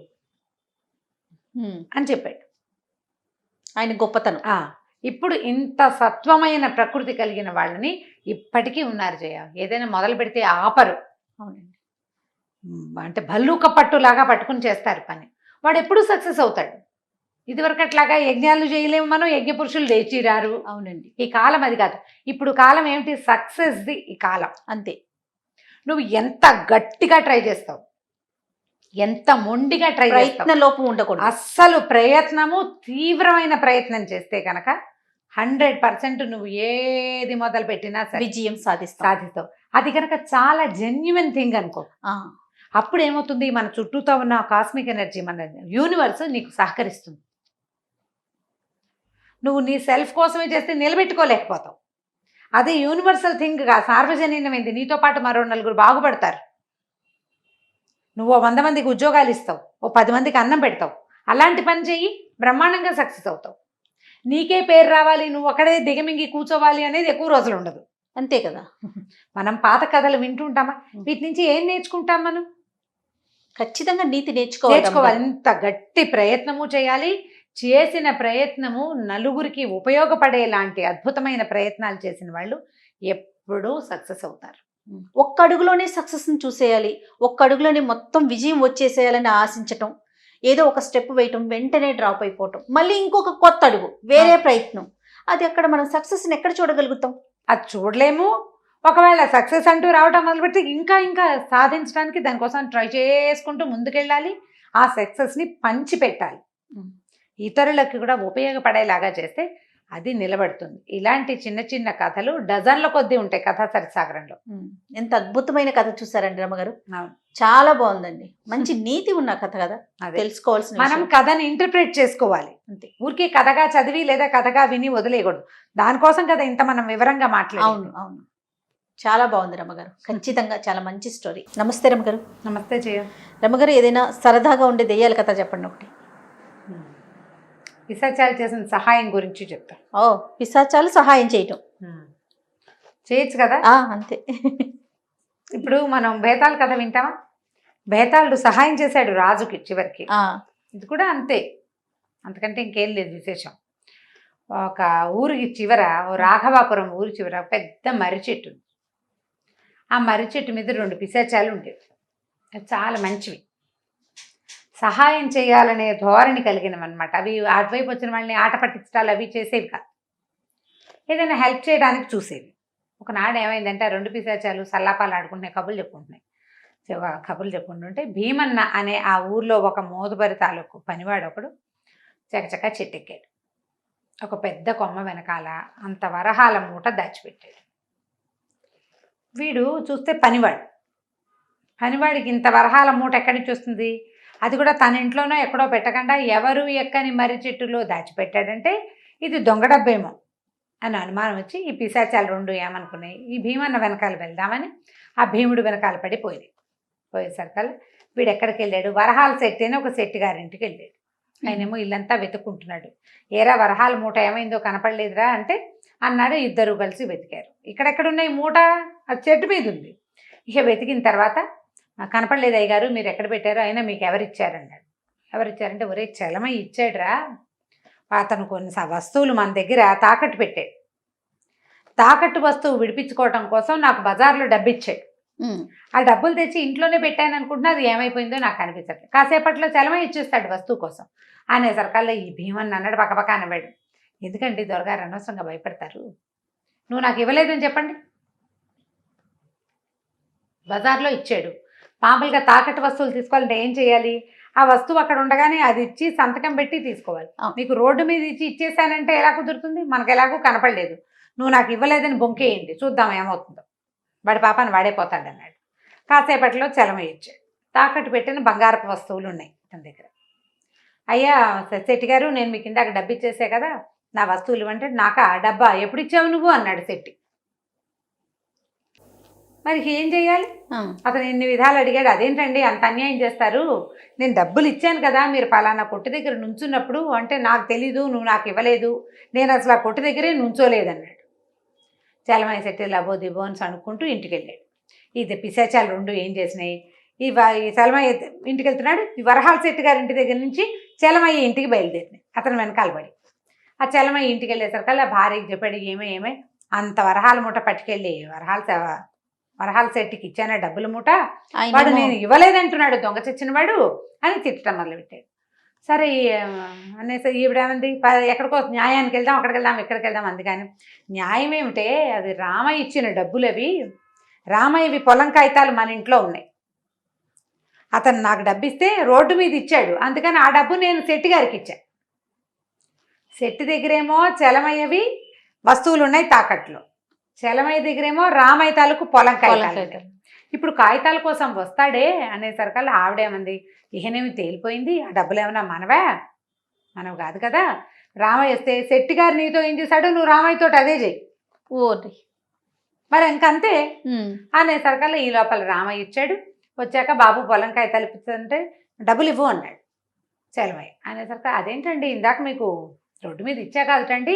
అని చెప్పాడు. ఆయన గొప్పతనం. ఇప్పుడు ఇంత సత్వమైన ప్రకృతి కలిగిన వాళ్ళని ఇప్పటికీ ఉన్నారు జయ. ఏదైనా మొదలు పెడితే ఆపరు. అవునండి. అంటే భల్లూక పట్టులాగా పట్టుకుని చేస్తారు పని. వాడు ఎప్పుడు సక్సెస్ అవుతాడు. ఇదివరకు అట్లాగా యజ్ఞాలు చేయలేము మనం, యజ్ఞ పురుషులు లేచిరారు. అవునండి. ఈ కాలం అది కాదు. ఇప్పుడు కాలం ఏమిటి, సక్సెస్ది ఈ కాలం. అంతే. నువ్వు ఎంత గట్టిగా ట్రై చేస్తావు, ఎంత మొండిగా ట్రై చేస్తావు, ప్రయత్న లోపం ఉండకూడదు. అస్సలు ప్రయత్నము, తీవ్రమైన ప్రయత్నం చేస్తే కనుక 100% నువ్వు ఏది మొదలు పెట్టినా విజయం సాధిస్తావు. అది కనుక చాలా జెన్యున్ థింగ్ అనుకో. అప్పుడు ఏమవుతుంది, మన చుట్టూతో ఉన్న కాస్మిక్ ఎనర్జీ, మన యూనివర్స్ నీకు సహకరిస్తుంది. నువ్వు నీ సెల్ఫ్ కోసమే చేస్తే నిలబెట్టుకోలేకపోతావు. అదే యూనివర్సల్ థింగ్గా సార్వజనీనమైంది. నీతో పాటు మరో 4 బాగుపడతారు. నువ్వు 100 మందికి ఉద్యోగాలు ఇస్తావు, 10 మందికి అన్నం పెడతావు. అలాంటి పని చెయ్యి, బ్రహ్మాండంగా సక్సెస్ అవుతావు. నీకే పేరు రావాలి, నువ్వు అక్కడే దిగమింగి కూర్చోవాలి అనేది ఎక్కువ రోజులు ఉండదు. అంతే కదా. మనం పాత కథలు వింటుంటామా, వీటి నుంచి ఏం నేర్చుకుంటాం మనం? ఖచ్చితంగా నీతి నేర్చుకోవాలి. ఇంత గట్టి ప్రయత్నము చేయాలి. చేసిన ప్రయత్నము నలుగురికి ఉపయోగపడేలాంటి అద్భుతమైన ప్రయత్నాలు చేసిన వాళ్ళు ఎప్పుడూ సక్సెస్ అవుతారు. ఒక్క అడుగులోనే సక్సెస్ని చూసేయాలి, ఒక్క అడుగులోనే మొత్తం విజయం వచ్చేసేయాలని ఆశించటం, ఏదో ఒక స్టెప్ వేయటం, వెంటనే డ్రాప్ అయిపోవటం, మళ్ళీ ఇంకొక కొత్త అడుగు, వేరే ప్రయత్నం. అది అక్కడ మనం సక్సెస్ని ఎక్కడ చూడగలుగుతాం? అది చూడలేము. ఒకవేళ సక్సెస్ అంటూ రావటం మొదలుపెడితే ఇంకా సాధించడానికి దానికోసం ట్రై చేసుకుంటూ ముందుకెళ్ళాలి. ఆ సక్సెస్ని పంచిపెట్టాలి, ఇతరులకు కూడా ఉపయోగపడేలాగా చేస్తే అది నిలబడుతుంది. ఇలాంటి చిన్న చిన్న కథలు డజన్ల కొద్దీ ఉంటాయి కథా సరిసాగరంలో. ఎంత అద్భుతమైన కథ చూసారండి రమ్మగారు. చాలా బాగుందండి. మంచి నీతి ఉన్న కథ కదా, తెలుసుకోవాల్సిన. మనం కథని ఇంటర్ప్రిట్ చేసుకోవాలి అంతే. ఊరికే కథగా చదివి లేదా కథగా విని వదిలేయకూడదు. దానికోసం కదా ఇంత మనం వివరంగా మాట్లాడాలి. అవును, చాలా బాగుంది రమ్మగారు. ఖచ్చితంగా చాలా మంచి స్టోరీ. నమస్తే రమ్మగారు. నమస్తే జయ. రమ్మగారు, ఏదైనా సరదాగా ఉండే దెయ్యాల కథ చెప్పండి ఒకటి. పిశాచాలు చేసిన సహాయం గురించి చెప్తా. పిశాచాలు సహాయం చేయటం చేయొచ్చు కదా. అంతే. ఇప్పుడు మనం బేతాళ కథ వింటామా? బేతాళుడు సహాయం చేశాడు రాజుకి చివరికి. ఇది కూడా అంతే, అంతకంటే ఇంకేం లేదు విశేషం. ఒక ఊరికి చివర, రాఘవాపురం ఊరి చివర పెద్ద మర్రి చెట్టు. ఆ మర్రి చెట్టు మీద 2 పిశాచాలు ఉండేవి. చాలా మంచివి, సహాయం చేయాలనే ధోరణి కలిగినవన్నమాట. అవి అటువైపు వచ్చిన వాళ్ళని ఆట పట్టించడాలు అవి చేసేవి కాదు, ఏదైనా హెల్ప్ చేయడానికి చూసేవి. ఒకనాడు ఏమైందంటే ఆ 2 పిశాచాలు సల్లాపాలు ఆడుకుంటున్నాయి, కబుర్లు చెప్పుకుంటున్నాయి. కబుర్లు చెప్పుకుంటుంటే భీమన్న అనే ఆ ఊర్లో ఒక మోదుబరి తాలూకు పనివాడు ఒకడు చకచక చెట్టెక్కాడు. ఒక పెద్ద కొమ్మ వెనకాల అంత వరహాల మూట దాచిపెట్టాడు. వీడు చూస్తే పనివాడికి ఇంత వరహాల మూట ఎక్కడి నుంచి వస్తుంది, అది కూడా తన ఇంట్లోనో ఎక్కడో పెట్టకుండా ఎవరు ఎక్కని మర్రి చెట్టులో దాచిపెట్టాడంటే ఇది దొంగ డబ్బేమో అని అనుమానం వచ్చి ఈ పిశాచాలు రెండు ఏమనుకున్నాయి, ఈ భీమన్న వెనకాల వెళ్దామని ఆ భీముడు వెనకాల పోయేసరికల్లా వీడు ఎక్కడికి వెళ్ళాడు, వరహాల శెట్టి అని ఒక శెట్టి గారింటికి వెళ్ళాడు. ఆయనేమో ఇల్లంతా వెతుక్కుంటున్నాడు. ఏరా వరహాల మూట ఏమైందో కనపడలేదురా అంటే అన్నాడు. ఇద్దరు కలిసి వెతికారు. ఇక్కడెక్కడున్నాయి మూట, అది చెట్టు మీద ఉంది. ఇక వెతికిన తర్వాత కనపడలేదు అయ్యగారు, మీరు ఎక్కడ పెట్టారో, అయినా మీకు ఎవరిచ్చారన్నాడు. ఎవరిచ్చారంటే ఒరే చలమయ్య ఇచ్చాడురా, అతను కొన్ని వస్తువులు మన దగ్గర తాకట్టు పెట్టాడు. తాకట్టు వస్తువు విడిపించుకోవటం కోసం నాకు బజార్లో డబ్బు ఇచ్చాడు. ఆ డబ్బులు తెచ్చి ఇంట్లోనే పెట్టాను అనుకుంటున్నా, అది ఏమైపోయిందో నాకు అనిపించట్లేదు. కాసేపట్లో చలమయ్య ఇచ్చేస్తాడు వస్తువు కోసం అనేసరికల్లా ఈ భీమన్ అన్నాడు పక్కపక్క అనవాడు. ఎందుకంటే దొరగారు అనవసరంగా భయపడతారు, నువ్వు నాకు ఇవ్వలేదని చెప్పండి. బజార్లో ఇచ్చాడు. మామూలుగా తాకట్టు వస్తువులు తీసుకోవాలంటే ఏం చేయాలి, ఆ వస్తువు అక్కడ ఉండగానే అది ఇచ్చి సంతకం పెట్టి తీసుకోవాలి. మీకు రోడ్డు మీద ఇచ్చేసానంటే ఎలా కుదురుతుంది, మనకు ఎలాగూ కనపడలేదు, నువ్వు నాకు ఇవ్వలేదని బొంకేయండి చూద్దాం ఏమవుతుందో, వాడి పాపాన్ని వాడైపోతాడు అన్నాడు. కాసేపట్లో చలమయ్య ఇచ్చాడు. తాకట్టు పెట్టిన బంగారపు వస్తువులు ఉన్నాయి తన దగ్గర. అయ్యా శెట్టి గారు, నేను మీకు ఇందాక డబ్బు ఇచ్చేసే కదా, నా వస్తువులు ఇవ్వంటే, నాకా డబ్బా ఎప్పుడు ఇచ్చావు నువ్వు అన్నాడు శెట్టి. మరి ఏం చెయ్యాలి, అతను ఎన్ని విధాలు అడిగాడు. అదేంటండి అంత అన్యాయం చేస్తారు, నేను డబ్బులు ఇచ్చాను కదా, మీరు పలానా కొట్టు దగ్గర నుంచున్నప్పుడు అంటే నాకు తెలీదు, నువ్వు నాకు ఇవ్వలేదు, నేను అసలు ఆ కొట్టు దగ్గరే నుంచోలేదన్నాడు. చలమయ్య శెట్టి లబో దిబో అని అనుకుంటూ ఇంటికి వెళ్ళాడు. ఇది పిశాచాలు రెండు ఏం చేసినాయి, ఈ చలమయ్య ఇంటికి వెళ్తున్నాడు, ఈ వరహాల శెట్టి గారి ఇంటి దగ్గర నుంచి చలమయ్య ఇంటికి బయలుదేరినాయి అతను వెనకాల పడి. ఆ చలమయ్య ఇంటికి వెళ్ళేసరికల్లా భార్యకి చెప్పాడు, ఏమే అంత వరహాల మూట పట్టుకెళ్ళి వరహాల శెట్టికి ఇచ్చానా డబ్బుల మూట, వాడు నేను ఇవ్వలేదంటున్నాడు దొంగ చచ్చిన వాడు అని తిట్టడం మొదలుపెట్టాడు. సరే అనేసి ఈవిడేమంది, ఎక్కడికో న్యాయానికి వెళ్దాం, అక్కడికి వెళ్దాం, ఇక్కడికి వెళ్దాం. అందుకని న్యాయం ఏమిటే, అది రామయ్య ఇచ్చిన డబ్బులు అవి, రామయ్యవి పొలం కాగితాలు మన ఇంట్లో ఉన్నాయి, అతను నాకు డబ్బు ఇస్తే రోడ్డు మీద ఇచ్చాడు, అందుకని ఆ డబ్బు నేను శెట్టి గారికి ఇచ్చాను. శెట్టి దగ్గరేమో చలమయ్యవి వస్తువులు ఉన్నాయి తాకట్లో, చలమయ్య దగ్గరేమో రామయ్య తాలూకు పొలం కాగితాలు. ఇప్పుడు కాగితాల కోసం వస్తాడే అనేసరికల్లా ఆవిడేమంది, ఇహనేమి తేలిపోయింది, ఆ డబ్బులు ఏమన్నా మనవి కాదు కదా, రామయ్య వస్తే శెట్టి గారు నీతో ఏం చేశాడు, నువ్వు రామయ్యతో అదే చెయ్యి, ఓటి మరి ఇంకంతే అనేసరికల్లా ఈ లోపల రామయ్య ఇచ్చాడు. వచ్చాక బాబు పొలం కాగితాలు ఇప్పించంటే డబ్బులు ఇవ్వు అన్నాడు చలమయ్య. అనేసరికి అదేంటండి ఇందాక మీకు రోడ్డు మీద ఇచ్చా కాదుటండి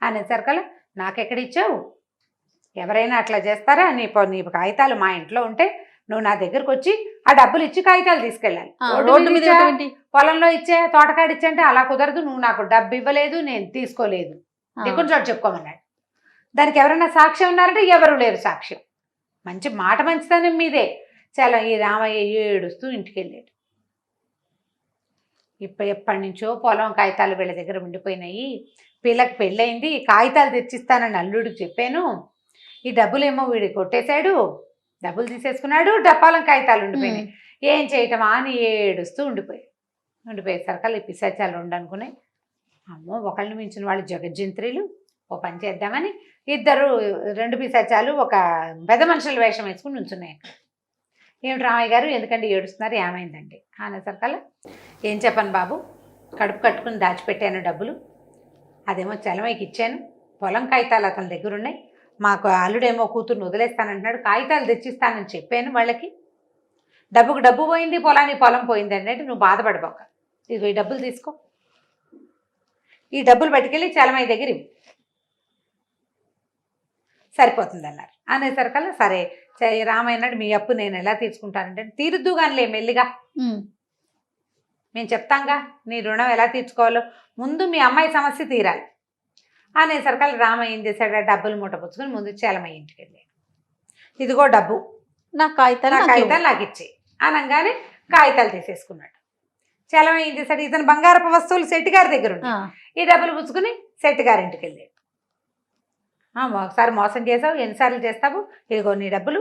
అనేసరికల్లా, నాకెక్కడ ఇచ్చావు, ఎవరైనా అట్లా చేస్తారా, నీ కాగితాలు మా ఇంట్లో ఉంటే నువ్వు నా దగ్గరకు వచ్చి ఆ డబ్బులు ఇచ్చి కాగితాలు తీసుకెళ్ళాలి, రోడ్డు మీద పొలంలో ఇచ్చే తోటకాడు ఇచ్చా అంటే అలా కుదరదు, నువ్వు నాకు డబ్బు ఇవ్వలేదు, నేను తీసుకోలేదు, నీకు చోటు చెప్పుకోమన్నాడు. దానికి ఎవరైనా సాక్ష్యం ఉన్నారంటే ఎవరు లేరు సాక్ష్యం. మంచి మాట మంచితనం మీదే. చాలా ఈ రామయ్య ఏడుస్తూ ఇంటికి వెళ్ళాడు. ఎప్పటి నుంచో పొలం కాగితాలు వీళ్ళ దగ్గర ఉండిపోయినాయి, పిల్లకి పెళ్ళయింది, కాగితాలు తెచ్చిస్తానని అల్లుడికి చెప్పాను, ఈ డబ్బులేమో వీడి కొట్టేశాడు, డబ్బులు తీసేసుకున్నాడు, పొలం కాగితాలు ఉండిపోయినాయి, ఏం చేయటమా అని ఏడుస్తూ ఉండిపోయేసరికల్ ఈ పిశాచాలు ఉండనుకున్నాయి. అమ్మో ఒకళ్ళని మించిన వాళ్ళు జగజ్జంత్రులు, ఓ పని చేద్దామని రెండు పిశాచాలు ఒక పెద్ద మనుషుల వేషం వేసుకుని నుంచున్నాయి అక్కడ. ఏమిటి రామయ్య గారు ఎందుకంటే ఏడుస్తున్నారు, ఏమైందండి అనేసరికల్లా, ఏం చెప్పను బాబు, కడుపు కట్టుకుని దాచిపెట్టాను డబ్బులు, అదేమో చలమయ్యకి ఇచ్చాను, పొలం కాగితాలు అతని దగ్గర ఉన్నాయి, మాకు అల్లుడేమో కూతుర్ని వదిలేస్తానంటున్నాడు, కాగితాలు తెచ్చిస్తానని చెప్పాను వాళ్ళకి, డబ్బుకు డబ్బు పోయింది, పొలానికి పొలం పోయింది అంటే నువ్వు బాధపడిపోక, ఇదిగో ఈ డబ్బులు తీసుకో, ఈ డబ్బులు పట్టుకెళ్ళి చలమయ్య దగ్గర ఇవ్వు, సరిపోతుంది అన్నారు. అనేసరికల్లా సరే రామయ్య అన్నాడు, మీ అప్పు నేను ఎలా తీర్చుకుంటానంటే, తీరుద్దు కానిలే మెల్లిగా, మేము చెప్తాంగా నీ రుణం ఎలా తీర్చుకోవాలో, ముందు మీ అమ్మాయి సమస్య తీరాలి అనేసరికల్లా రామయ్య ఏం చేశాడు, ఆ డబ్బులు మూట పుచ్చుకొని ముందు చలమయ్య ఇంటికి వెళ్ళాడు. ఇదిగో డబ్బు, నా కాగితాలు నాకు ఇచ్చి అనగానే కాగితాలు తీసేసుకున్నాడు. చలమయ్య ఏం చేశాడు, ఇతను బంగారపు వస్తువులు శెట్టి గారి దగ్గర ఉన్నాయి, ఈ డబ్బులు పుచ్చుకుని శెట్టి గారింటికి వెళ్ళాడు. ఒకసారి మోసం చేసావు, ఎన్నిసార్లు చేస్తావు, ఇదిగో నీ డబ్బులు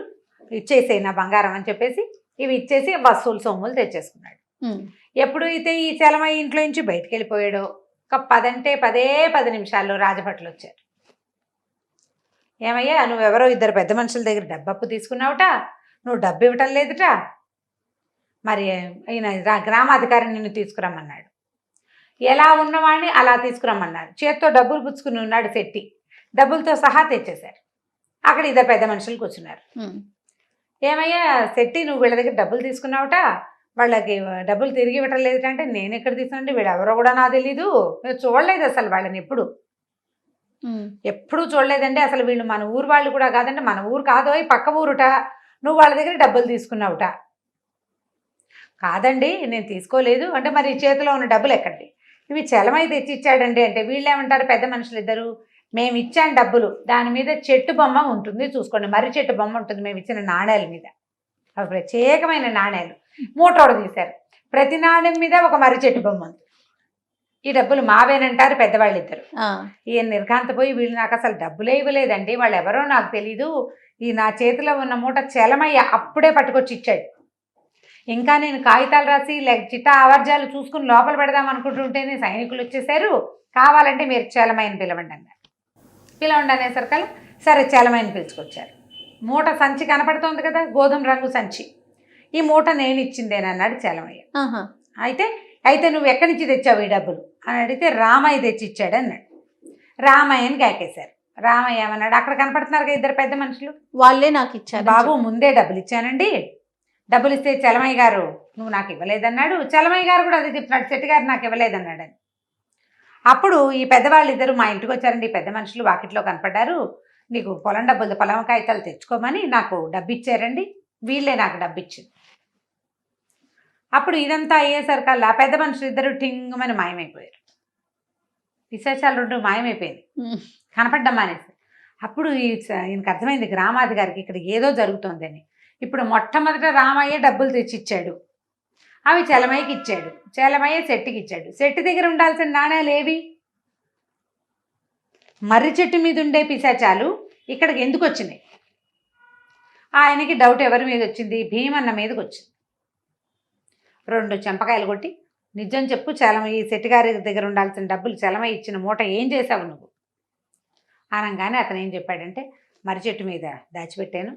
ఇచ్చేసేయి నా బంగారం అని చెప్పేసి ఇవి ఇచ్చేసి వస్తువులు సొమ్ములు తెచ్చేసుకున్నాడు. ఎప్పుడు అయితే ఈ చలమయ్య ఇంట్లో నుంచి బయటికి వెళ్ళిపోయాడో ఒక 10 నిమిషాల్లో రాజభట్లు వచ్చారు. ఏమయ్యా నువ్వెవరో ఇద్దరు పెద్ద మనుషుల దగ్గర డబ్బు అప్పు తీసుకున్నావుట, నువ్వు డబ్బు ఇవ్వటం లేదుట, మరి ఈయన గ్రామాధికారి నిన్ను తీసుకురమ్మన్నాడు. ఎలా ఉన్నవాడిని అలా తీసుకురమ్మన్నారు. చేత్తో డబ్బులు పుచ్చుకుని ఉన్నాడు శెట్టి, డబ్బులతో సహా తెచ్చేశారు. అక్కడ ఇద్దరు పెద్ద మనుషులు కూర్చున్నారు. ఏమయ్యా శెట్టి నువ్వు వీళ్ళ దగ్గర డబ్బులు తీసుకున్నావుట, వాళ్ళకి డబ్బులు తిరిగి ఇవ్వటం లేదంటే నేను ఎక్కడ తీసుకున్నాండి, వీళ్ళు ఎవరో కూడా నాకు తెలీదు, నేను చూడలేదు అసలు వాళ్ళని ఎప్పుడు చూడలేదండి, అసలు వీళ్ళు మన ఊరు వాళ్ళు కూడా కాదంటే, మన ఊరు కాదు పక్క ఊరుట, నువ్వు వాళ్ళ దగ్గర డబ్బులు తీసుకున్నావుట. కాదండి నేను తీసుకోలేదు అంటే, మరి చేతిలో ఉన్న డబ్బులు ఎక్కడి, ఇవి చలమై తెచ్చి ఇచ్చాడండి అంటే, వీళ్ళు ఏమంటారు పెద్ద మనుషులు ఇద్దరు, మేము ఇచ్చాను డబ్బులు, దాని మీద చెట్టు బొమ్మ ఉంటుంది చూసుకోండి, మర్రి చెట్టు బొమ్మ ఉంటుంది మేము ఇచ్చిన నాణ్యాల మీద, అవి ప్రత్యేకమైన నాణ్యాలు. మూటోడు తీశారు, ప్రతి నాణ్యం మీద ఒక మర్రి చెట్టు బొమ్మ ఉంది. ఈ డబ్బులు మావేనంటారు పెద్దవాళ్ళు ఇద్దరు. ఈయన నిర్ఘాంతపోయి, వీళ్ళు నాకు అసలు డబ్బులే ఇవ్వలేదండి, వాళ్ళు ఎవరో నాకు తెలీదు, ఈ నా చేతిలో ఉన్న మూట చలమయ్య అప్పుడే పట్టుకొచ్చి ఇచ్చాడు, ఇంకా నేను కాగితాలు రాసి చిట్టా ఆవర్జాలు చూసుకుని లోపల పెడదాం అనుకుంటుంటేనే సైనికులు వచ్చేసారు, కావాలంటే మీరు చలమయ్యని పిలవండి అన్నారు. పిలవండి అనేసరికల్లా సరే చలమయ్యని పిలుచుకొచ్చారు. మూట సంచి కనపడుతోంది కదా, గోధుమ రంగు సంచి, ఈ మూట నేను ఇచ్చిందేనన్నాడు చలమయ్య. అయితే నువ్వు ఎక్కడి నుంచి తెచ్చావు ఈ డబ్బులు అని అడిగితే, రామయ్య తెచ్చి ఇచ్చాడు అన్నాడు. రామయ్యని కాకేశారు. రామయ్య ఏమన్నాడు, అక్కడ కనపడుతున్నారు కదా ఇద్దరు పెద్ద మనుషులు, వాళ్ళే నాకు ఇచ్చారు. బాబు ముందే డబ్బులు ఇచ్చానండి, డబ్బులు ఇస్తే చలమయ్య గారు నువ్వు నాకు ఇవ్వలేదన్నాడు, చలమయ్య గారు కూడా అదే చెప్తున్నాడు, శెట్టి గారు నాకు ఇవ్వలేదన్నాడు అని. అప్పుడు ఈ పెద్దవాళ్ళు ఇద్దరు మా ఇంటికి వచ్చారండి, పెద్ద మనుషులు వాకిట్లో కనపడ్డారు, నీకు పొలం డబ్బులు పొలం కాగితాలు తెచ్చుకోమని నాకు డబ్బు ఇచ్చారండి, వీళ్ళే నాకు డబ్బు ఇచ్చింది. అప్పుడు ఇదంతా అయ్యేసరికల్లా పెద్ద మనుషులు ఇద్దరు టింగమని మాయమైపోయారు. పిశాచాలు రెండు మాయమైపోయింది, కనపడ్డం అనేసి. అప్పుడు ఈయనకు అర్థమైంది గ్రామాధికారికి ఇక్కడ ఏదో జరుగుతోందని. ఇప్పుడు మొట్టమొదట రామయ్య డబ్బులు తెచ్చిచ్చాడు, అవి చలమయ్యకి ఇచ్చాడు, చలమయ్య శెట్టికి ఇచ్చాడు. శెట్టి దగ్గర ఉండాల్సిన నాణ్యాలు ఏవి, మర్రి చెట్టు మీద ఉండే పిశాచాలు ఇక్కడికి ఎందుకు వచ్చినాయి? ఆయనకి డౌట్ ఎవరి మీద వచ్చింది, భీమన్న మీదకి వచ్చింది. 2 చెంపకాయలు కొట్టి, నిజం చెప్పు చలమయ్య, శెట్టి గారి దగ్గర ఉండాల్సిన డబ్బులు చలమయ్య ఇచ్చిన మూట ఏం చేసావు నువ్వు అనగానే అతను ఏం చెప్పాడంటే, మర్రి చెట్టు మీద దాచిపెట్టాను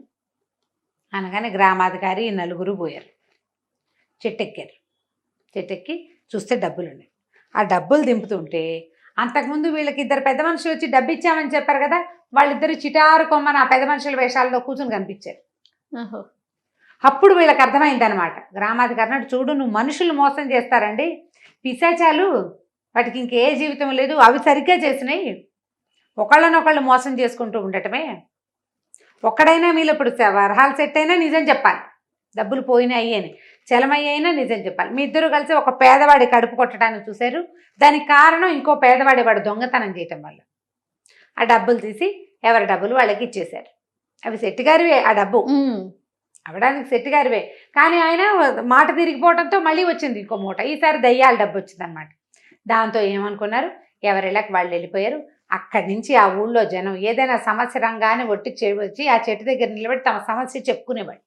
అనగానే గ్రామాధికారి 4 పోయారు, చెట్టెక్కారు. చెట్టెక్కి చూస్తే డబ్బులు ఉన్నాయి. ఆ డబ్బులు దింపుతుంటే అంతకుముందు వీళ్ళకి ఇద్దరు పెద్ద మనుషులు వచ్చి డబ్బు ఇచ్చామని చెప్పారు కదా, వాళ్ళిద్దరు చిటారు కొమ్మని ఆ పెద్ద మనుషుల వేషాల్లో కూర్చుని కనిపించారు. అప్పుడు వీళ్ళకి అర్థమైందనమాట. గ్రామాధికారి నాడు, చూడు నువ్వు మనుషులు మోసం చేస్తారండి, పిశాచాలు వాటికి ఇంకే జీవితం లేదు, అవి సరిగ్గా చేసినాయి, ఒకళ్ళనొకళ్ళు మోసం చేసుకుంటూ ఉండటమే. ఒక్కడైనా మీరు ఇప్పుడు వరహాలు సెట్ అయినా నిజం చెప్పాలి, డబ్బులు పోయినాయి అని, చలమయ్య అయినా నిజం చెప్పాలి. మీ ఇద్దరు కలిసి ఒక పేదవాడి కడుపు కొట్టడానికి చూశారు, దానికి కారణం ఇంకో పేదవాడి వాడు దొంగతనం చేయటం వల్ల. ఆ డబ్బులు తీసి ఎవరి డబ్బులు వాళ్ళకి ఇచ్చేశారు. అవి శెట్టి గారివే, ఆ డబ్బు అవడానికి శెట్టి గారివే, కానీ ఆయన మాట తిరిగిపోవడంతో మళ్ళీ వచ్చింది ఇంకో మూట. ఈసారి దయ్యాల డబ్బు వచ్చింది అనమాట. దాంతో ఏమనుకున్నారు, ఎవరిళ్ళకి వాళ్ళు వెళ్ళిపోయారు. అక్కడి నుంచి ఆ ఊళ్ళో జనం ఏదైనా సమస్య రంగానే వచ్చి ఆ చెట్టు దగ్గర నిలబడి తమ సమస్య చెప్పుకునేవాడు.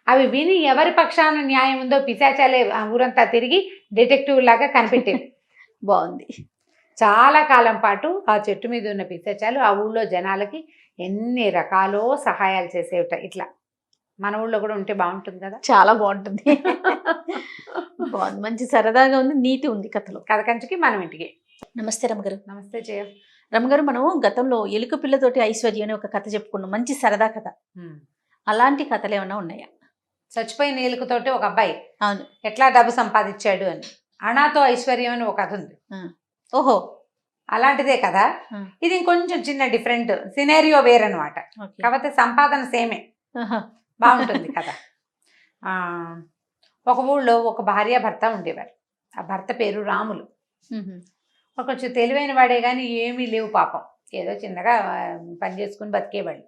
అవి విని ఎవరి పక్షాన న్యాయం ఉందో పిశాచాలే ఆ ఊరంతా తిరిగి డిటెక్టివ్ లాగా కనిపెట్టేవి. బాగుంది. చాలా కాలం పాటు ఆ చెట్టు మీద ఉన్న పిశాచాలు ఆ ఊళ్ళో జనాలకి ఎన్ని రకాలో సహాయాలు చేసేవిట. ఇట్లా మన ఊళ్ళో కూడా ఉంటే బాగుంటుంది కదా. చాలా బాగుంటుంది. బాగుంది, మంచి సరదాగా ఉంది, నీతి ఉంది కథలో. కథ కంచికి మనం ఇంటికి. నమస్తే రమగారు. నమస్తే జయ. రమగారు, మనం గతంలో ఎలుక పిల్లతోటి ఐశ్వర్య అని ఒక కథ చెప్పుకున్నాం, మంచి సరదా కథ. అలాంటి కథలు ఏమైనా ఉన్నాయా? చచ్చిపోయిన ఎలుకతోటి ఒక అబ్బాయి అవును ఎట్లా డబ్బు సంపాదించాడు అని, అనాతో ఐశ్వర్యం అని ఒక కథ ఉంది. ఓహో, అలాంటిదే కదా. ఇది ఇంకొంచెం చిన్న డిఫరెంట్ సినారియో వేరనమాట, కాకపోతే సంపాదన సేమే, బాగుంటుంది కదా. ఒక ఊళ్ళో ఒక భార్య భర్త ఉండేవారు. ఆ భర్త పేరు రాములు. కొంచెం తెలివైన వాడే కానీ ఏమీ లేవు పాపం, ఏదో చిన్నగా పని చేసుకుని బతికేవాళ్ళు.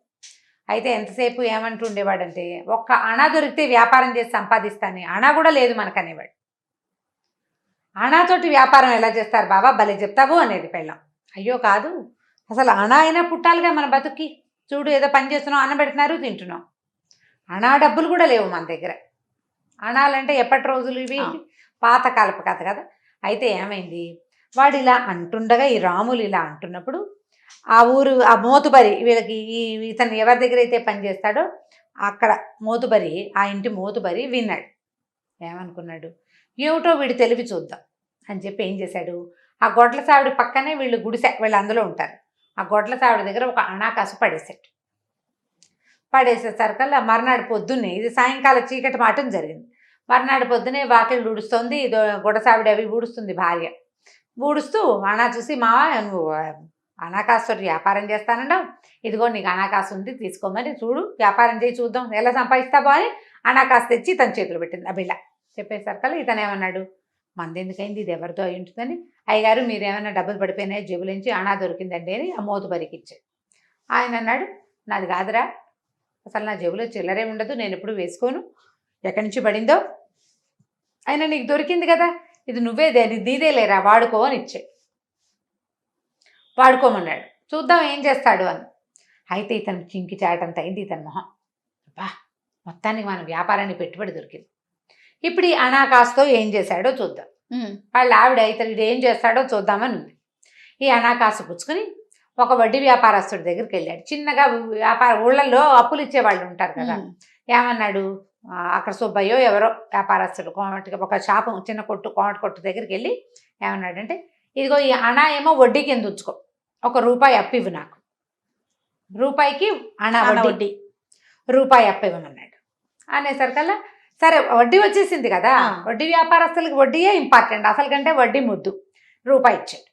అయితే ఎంతసేపు ఏమంటూ ఉండేవాడంటే, ఒక్క అణ దొరికితే వ్యాపారం చేసి సంపాదిస్తాను, అణ కూడా లేదు మనకనేవాడు. అణతోటి వ్యాపారం ఎలా చేస్తారు బాబా, భలే చెప్తావు అనేది పెళ్ళం. అయ్యో కాదు, అసలు అణ అయినా పుట్టాలిగా మన బతుక్కి, చూడు ఏదో పని చేస్తున్నాం, అన్నం పెడుతున్నారు తింటున్నాం, అణా డబ్బులు కూడా లేవు మన దగ్గర. అణాలంటే ఎప్పటి రోజులు ఇవి, పాతకాలపు కథ కదా. అయితే ఏమైంది, వాడు ఇలా అంటుండగా, ఈ రాములు ఇలా అంటున్నప్పుడు ఆ ఊరు ఆ మోతుబరి వీళ్ళకి ఇతను ఎవరి దగ్గర అయితే పని చేస్తాడో అక్కడ మోతుబరి, ఆ ఇంటి మోతుబరి విన్నాడు. ఏమనుకున్నాడు, ఏమిటో వీడు తెలివి చూద్దాం అని చెప్పి ఏం చేశాడు, ఆ గొడ్ల సావిడి పక్కనే వీళ్ళు గుడిసె, వీళ్ళు అందులో ఉంటారు. ఆ గొడ్ల సావిడి దగ్గర ఒక అనాకాసు పడేసాడు. పడేసేసరికల్లా మర్నాడు పొద్దున్నే, ఇది సాయంకాలం చీకటి మాటం జరిగింది. మర్నాడు పొద్దునే వాకిళ్ళు ఊడుస్తోంది, గొడసావిడి అవి ఊడుస్తుంది భార్య. ఊడుస్తూ అనా చూసి, మావా నువ్వు అనాకాసు వ్యాపారం చేస్తానంటావు, ఇదిగో నీకు అనాకాసు ఉంది తీసుకోమని, చూడు వ్యాపారం చేయి చూద్దాం ఎలా సంపాదిస్తావో అని అనాకాసు తెచ్చి తన చేతులు పెట్టింది ఆ బిళ్ళ. చెప్పేసరికల్లా ఇతను ఏమన్నాడు, మందెందుకైంది, ఇది ఎవరితో అయి ఉంటుందని, అయ్యగారు మీరేమైనా డబ్బులు పడిపోయినాయి జేబులోంచి, అనా దొరికిందండి అని ఆ మోతుబరికి ఇచ్చాడు. ఆయన అన్నాడు, నాది కాదురా, అసలు నా జేబులో చిల్లరే ఉండదు, నేను ఎప్పుడు వేసుకోను, ఎక్కడి నుంచి పడిందో, అయినా నీకు దొరికింది కదా, ఇది నీదే లేరా, వాడుకో అని ఇచ్చాడు. వాడుకోమన్నాడు. చూద్దాం ఏం చేస్తాడు అని. అయితే ఇతను చింకి చాటంత అయింది ఇతని మొహం. అబ్బా, మొత్తానికి మన వ్యాపారాన్ని పెట్టుబడి దొరికింది. ఇప్పుడు ఈ అనాకాసుతో ఏం చేశాడో చూద్దాం. వాళ్ళ ఆవిడ ఇతను ఇది ఏం చేస్తాడో చూద్దామని ఉంది. ఈ అనాకాసు పుచ్చుకొని ఒక వడ్డీ వ్యాపారస్తుడి దగ్గరికి వెళ్ళాడు. చిన్నగా ఊళ్ళల్లో అప్పులు ఇచ్చే వాళ్ళు ఉంటారు కదా. ఏమన్నాడు, అక్కడ సుబ్బయ్యో ఎవరో వ్యాపారస్తుడు ఒక షాపు, చిన్న కొట్టు, కోమటి కొట్టు దగ్గరికి వెళ్ళి ఏమన్నాడంటే, ఇదిగో ఈ అనా ఏమో వడ్డీ కింద ఉంచుకో, ₹1 అప్పివ్వు నాకు, రూపాయికి అనా వడ్డీ, రూపాయి అప్పివ్వమన్నాడు. అనేసరికల్లా సరే వడ్డీ వచ్చేసింది కదా, వడ్డీ వ్యాపారస్తులకి వడ్డీయే ఇంపార్టెంట్, అసలు కంటే వడ్డీ ముద్దు. రూపాయి ఇచ్చాడు.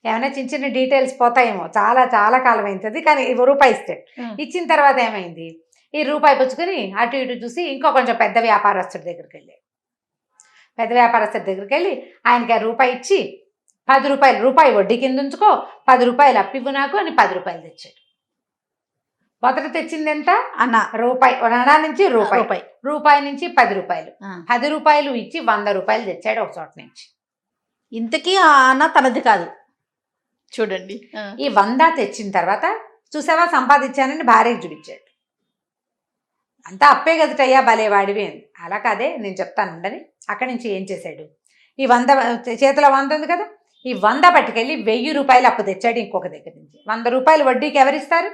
ఏమైనా చిన్న చిన్న డీటెయిల్స్ పోతాయేమో, చాలా చాలా కాలం అవుతుంది, కానీ రూపాయి ఇస్తాడు. ఇచ్చిన తర్వాత ఏమైంది, ఈ రూపాయి పుచ్చుకొని అటు ఇటు చూసి ఇంకో కొంచెం పెద్ద వ్యాపారస్తుడి దగ్గరికి వెళ్ళాడు. పెద్ద వ్యాపారస్తుడి దగ్గరికి వెళ్ళి ఆయనకి ఆ రూపాయి ఇచ్చి, ₹10 రూపాయి వడ్డీ కింద ఉంచుకో, ₹10 అప్పివ్వు నాకు అని ₹10 తెచ్చాడు. మొదట తెచ్చింది ఎంత, రూపాయి, అనా నుంచి రూపాయి, రూపాయి నుంచి ₹10, ₹10 ఇచ్చి ₹100 తెచ్చాడు ఒక చోట నుంచి. ఇంతకీ ఆ అన్న తనది కాదు చూడండి. ఈ 100 తెచ్చిన తర్వాత చూసావా సంపాదించానని భార్యకి చూపించాడు. అంతా అప్పే కదటయ్యా భలేవాడివి అని. అలా కాదే, నేను చెప్తాను ఉండని. అక్కడి నుంచి ఏం చేశాడు, ఈ 100 చేతిలో 100 ఉంది కదా, ఈ 100 పట్టుకెళ్ళి ₹1000 అప్పు తెచ్చాడు ఇంకొక దగ్గర నుంచి. ₹100 వడ్డీకి ఎవరిస్తారు,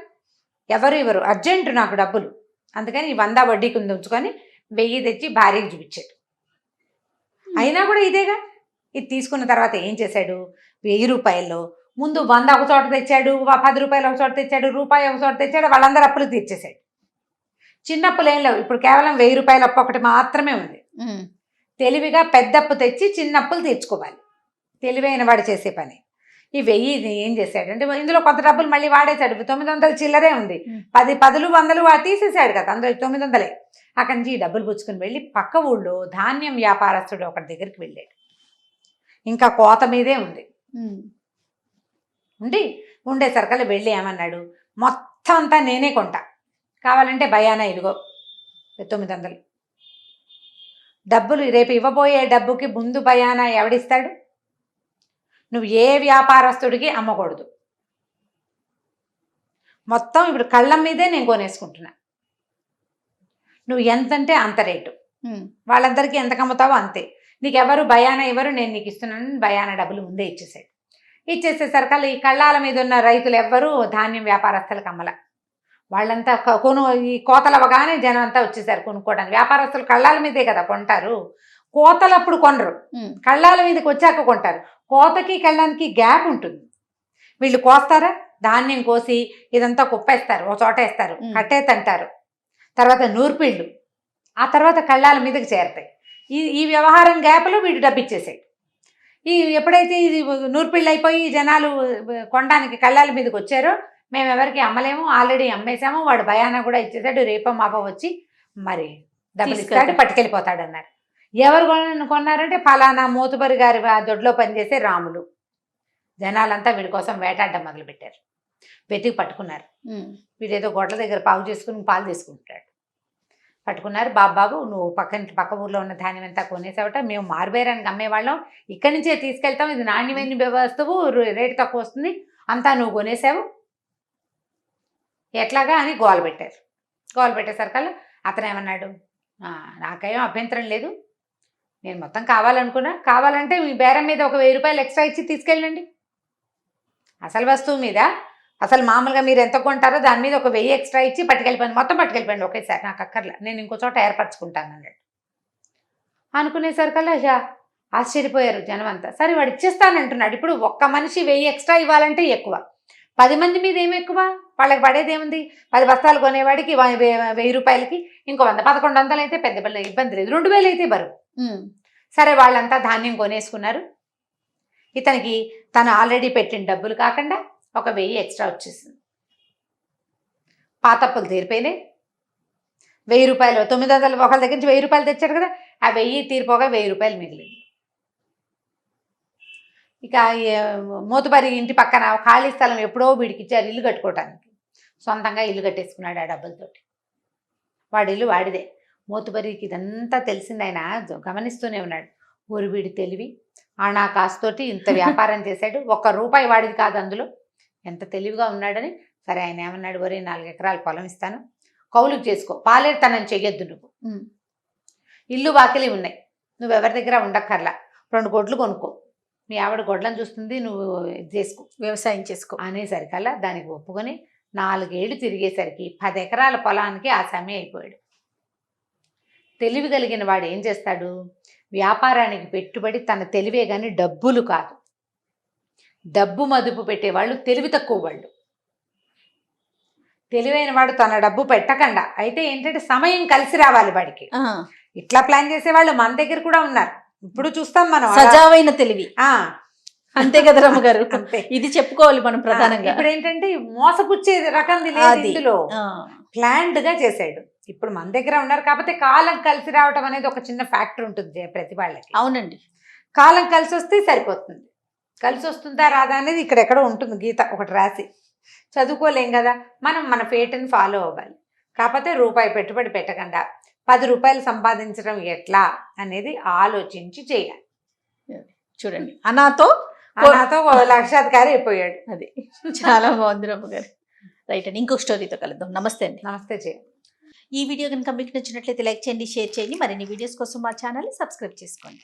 ఎవరు ఇవ్వరు, అర్జెంటు నాకు డబ్బులు, అందుకని ఈ 100 వడ్డీ కింద ఉంచుకొని 1000 తెచ్చి భార్యకి చూపించాడు. అయినా కూడా ఇదేగా. ఇది తీసుకున్న తర్వాత ఏం చేశాడు, ₹1000 ముందు 100 ఒక చోట తెచ్చాడు, ₹10 ఒక చోట తెచ్చాడు, రూపాయి ఒక చోట తెచ్చాడు, వాళ్ళందరూ అప్పులు తీర్చేశాడు. చిన్న అప్పులు ఏం లేవు, ఇప్పుడు కేవలం ₹1000 అప్పు ఒకటి మాత్రమే ఉంది. తెలివిగా పెద్ద అప్పు తెచ్చి చిన్న అప్పులు తీర్చుకోవాలి, తెలివైన వాడు చేసే పని. ఈ 1000 ఏం చేశాడంటే, ఇందులో కొంత డబ్బులు మళ్ళీ వాడేశాడు, 900 చిల్లరే ఉంది, 10 10 100 తీసేశాడు కదా, అందులో 900. అక్కడి నుంచి ఈ డబ్బులు పుచ్చుకుని వెళ్ళి పక్క ఊళ్ళో ధాన్యం వ్యాపారస్తుడు ఒకటి దగ్గరికి వెళ్ళాడు. ఇంకా కోత మీదే ఉంది. ఉండేసరికల్లా వెళ్ళి ఏమన్నాడు, మొత్తం అంతా నేనే కొంటా, కావాలంటే భయానా ఇదిగో 900 డబ్బులు, రేపు ఇవ్వబోయే డబ్బుకి ముందు భయానా ఎవడిస్తాడు, నువ్వు ఏ వ్యాపారస్తుడికి అమ్మకూడదు, మొత్తం ఇప్పుడు కళ్ళం మీదే నేను కొనేసుకుంటున్నా, నువ్వు ఎంతంటే అంత రేటు, వాళ్ళందరికీ ఎంతకు అమ్ముతావో అంతే, నీకెవరు భయానా ఇవ్వరు, నేను నీకు ఇస్తున్నాను భయానా డబ్బులు ముందే ఇచ్చేసాడు. ఇచ్చేసేసరికల్లా ఈ కళ్ళాల మీద ఉన్న రైతులు ఎవ్వరూ ధాన్యం వ్యాపారస్తులకు అమ్మల. వాళ్ళంతా ఈ కోతలు అవ్వగానే జనం అంతా వచ్చేసారు కొనుక్కోవడానికి. వ్యాపారస్తులు కళ్ళాల మీదే కదా కొంటారు, కోతలు అప్పుడు కొనరు, కళ్ళాల మీదకి వచ్చాక కొంటారు. కోతకి కళ్ళానికి గ్యాప్ ఉంటుంది. వీళ్ళు కోస్తారా, ధాన్యం కోసి ఇదంతా కుప్పేస్తారు, ఒక చోట వేస్తారు, కట్టేతంటారు, తర్వాత నూర్పిళ్ళు, ఆ తర్వాత కళ్ళాల మీదకి చేరతాయి. ఈ వ్యవహారం గ్యాప్లో వీడు డబ్బు ఇచ్చేసాడు. ఎప్పుడైతే ఇది నూర్పిళ్ళు అయిపోయి జనాలు కొనడానికి కళ్ళాల మీదకి వచ్చారో, మేము ఎవరికి అమ్మలేము, ఆల్రెడీ అమ్మేశాము, వాడు భయానా కూడా ఇచ్చేసాడు, రేపో మాపో వచ్చి మరి డబ్బులు ఇస్తాడు పట్టుకెళ్ళిపోతాడు అన్నారు. ఎవరు కొన్నారంటే ఫలానా మోతుబరి గారి దొడ్లో పనిచేసే రాములు. జనాలంతా వీడి కోసం వేటాడడం మొదలుపెట్టారు, వెతికి పట్టుకున్నారు. వీడేదో గొడ్ల దగ్గర పావు చేసుకుని పాలు తీసుకుంటాడు. పట్టుకున్నారు, బాబు నువ్వు పక్క ఊర్లో ఉన్న ధాన్యం అంతా కొనేసావట, మేము మారుబేరానికి అమ్మేవాళ్ళం, ఇక్కడి నుంచే తీసుకెళ్తాం, ఇది నాణ్యమైన వస్తువు, రేటు తక్కువ వస్తుంది, అంతా నువ్వు కొనేసావు, ఎట్లాగా అని గోల పెట్టారు. గోల పెట్టేసరికల్లా అతను ఏమన్నాడు, నాకేం అభ్యంతరం లేదు, నేను మొత్తం కావాలనుకున్నా, కావాలంటే మీ బేరం మీద ఒక ₹1000 ఎక్స్ట్రా ఇచ్చి తీసుకెళ్ళండి అసలు వస్తువు మీద అసలు మామూలుగా మీరు ఎంత కొంటారో దాని మీద ఒక 1000 ఎక్స్ట్రా ఇచ్చి పట్టుకెళ్ళిపోయింది, మొత్తం పట్టుకెళ్ళిపోయింది ఒకేసారి, నాకు అక్కర్లా, నేను ఇంకో చోట ఏర్పరచుకుంటాను అన్నాడు. అనుకునేసరికల్లా ఆశ్చర్యపోయారు జనం అంతా. సరే వాడు ఇచ్చేస్తానంటున్నాడు. ఇప్పుడు ఒక్క మనిషి 1000 ఎక్స్ట్రా ఇవ్వాలంటే ఎక్కువ, 10 మంది మీద ఏమి ఎక్కువ, వాళ్ళకి పడేది ఏముంది, 10 బస్తాలు కొనేవాడికి 1000 రూపాయలకి ఇంకో 100, 1100 అయితే పెద్ద పిల్ల ఇబ్బంది లేదు, 2000 అయితే బరువు. సరే వాళ్ళంతా ధాన్యం కొనేసుకున్నారు. ఇతనికి తను ఆల్రెడీ పెట్టిన డబ్బులు కాకుండా ఒక 1000 ఎక్స్ట్రా వచ్చేసింది. పాతప్పులు తీరిపోయినాయి. 1000 రూపాయలు, 900 ఒకళ్ళ దగ్గర నుంచి 1000 రూపాయలు తెచ్చాడు కదా, ఆ 1000 తీరిపోగా 1000 రూపాయలు మిగిలింది. ఇక మోతుబరి ఇంటి పక్కన ఖాళీ స్థలం ఎప్పుడో వీడికి ఇచ్చారు ఇల్లు కట్టుకోవటానికి, సొంతంగా ఇల్లు కట్టేసుకున్నాడు ఆ డబ్బులతోటి. వాడి ఇల్లు వాడిదే. మోతుబరికి ఇదంతా తెలిసింది, ఆయన గమనిస్తూనే ఉన్నాడు. ఊరు వీడి తెలివి, ఆనా కాస్తోటి ఇంత వ్యాపారం చేశాడు, 1 రూపాయి వాడిది కాదు అందులో, ఎంత తెలివిగా ఉన్నాడని. సరే ఆయన ఏమన్నాడు, ఒరే 4 ఎకరాల పొలం ఇస్తాను, కౌలుకు చేసుకో, పాలేరుతనం చెయ్యొద్దు, నువ్వు ఇల్లు వాకిలి ఉన్నాయి, నువ్వు ఎవరి దగ్గర ఉండక్కర్లా, 2 గొడ్లు కొనుక్కో, మీ ఆవిడ గొడ్లను చూస్తుంది, నువ్వు చేసుకో, వ్యవసాయం చేసుకో అనేసరికల్లా దానికి ఒప్పుకొని 4 ఏళ్ళు తిరిగేసరికి 10 ఎకరాల పొలానికి ఆ సమయం అయిపోయాడు. తెలివి కలిగిన వాడు ఏం చేస్తాడు, వ్యాపారానికి పెట్టుబడి తన తెలివే కానీ డబ్బులు కాదు. డబ్బు మదుపు పెట్టేవాళ్ళు తెలివి తక్కువ వాళ్ళు. తెలివైన వాడు తన డబ్బు పెట్టకుండా, అయితే ఏంటంటే సమయం కలిసి రావాలి వాడికి. ఇట్లా ప్లాన్ చేసేవాళ్ళు మన దగ్గర కూడా ఉన్నారు, ఇప్పుడు చూస్తాం మనం. సజావైన తెలివి, అంతే కదా రమ్మగారు, ఇది చెప్పుకోవాలి మనం ప్రధానంగా. ఇప్పుడు ఏంటంటే మోసపుచ్చే రకంది లేదు ఇందులో, ప్లాన్డ్ గా చేసాడు. ఇప్పుడు మన దగ్గర ఉన్నారు కాబట్టి కాలం కలిసి రావటం అనేది ఒక చిన్న ఫ్యాక్టర్ ఉంటుంది ప్రతి వాళ్ళకి. అవునండి, కాలం కలిసి వస్తే సరిపోతుంది. కలిసి వస్తుందా రాదా అనేది ఇక్కడెక్కడో ఉంటుంది గీత ఒకటి రాసి. చదువుకోలేం కదా మనం, మన ఫేట్ని ఫాలో అవ్వాలి. కాకపోతే రూపాయి పెట్టుబడి పెట్టకుండా 10 రూపాయలు సంపాదించడం ఎట్లా అనేది ఆలోచించి చేయాలి. చూడండి, అనాతో 1 లక్షాధికారి అయిపోయాడు. అది చాలా బాగుంది రమ్మగారు. రైట్ అండి, ఇంకొక స్టోరీతో కలుద్దాం. నమస్తే అండి. నమస్తే చేయ. ఈ వీడియో కనుక మీకు నచ్చినట్లయితే లైక్ చేయండి, షేర్ చేయండి. మరిన్ని వీడియోస్ కోసం మా ఛానల్ని సబ్స్క్రైబ్ చేసుకోండి.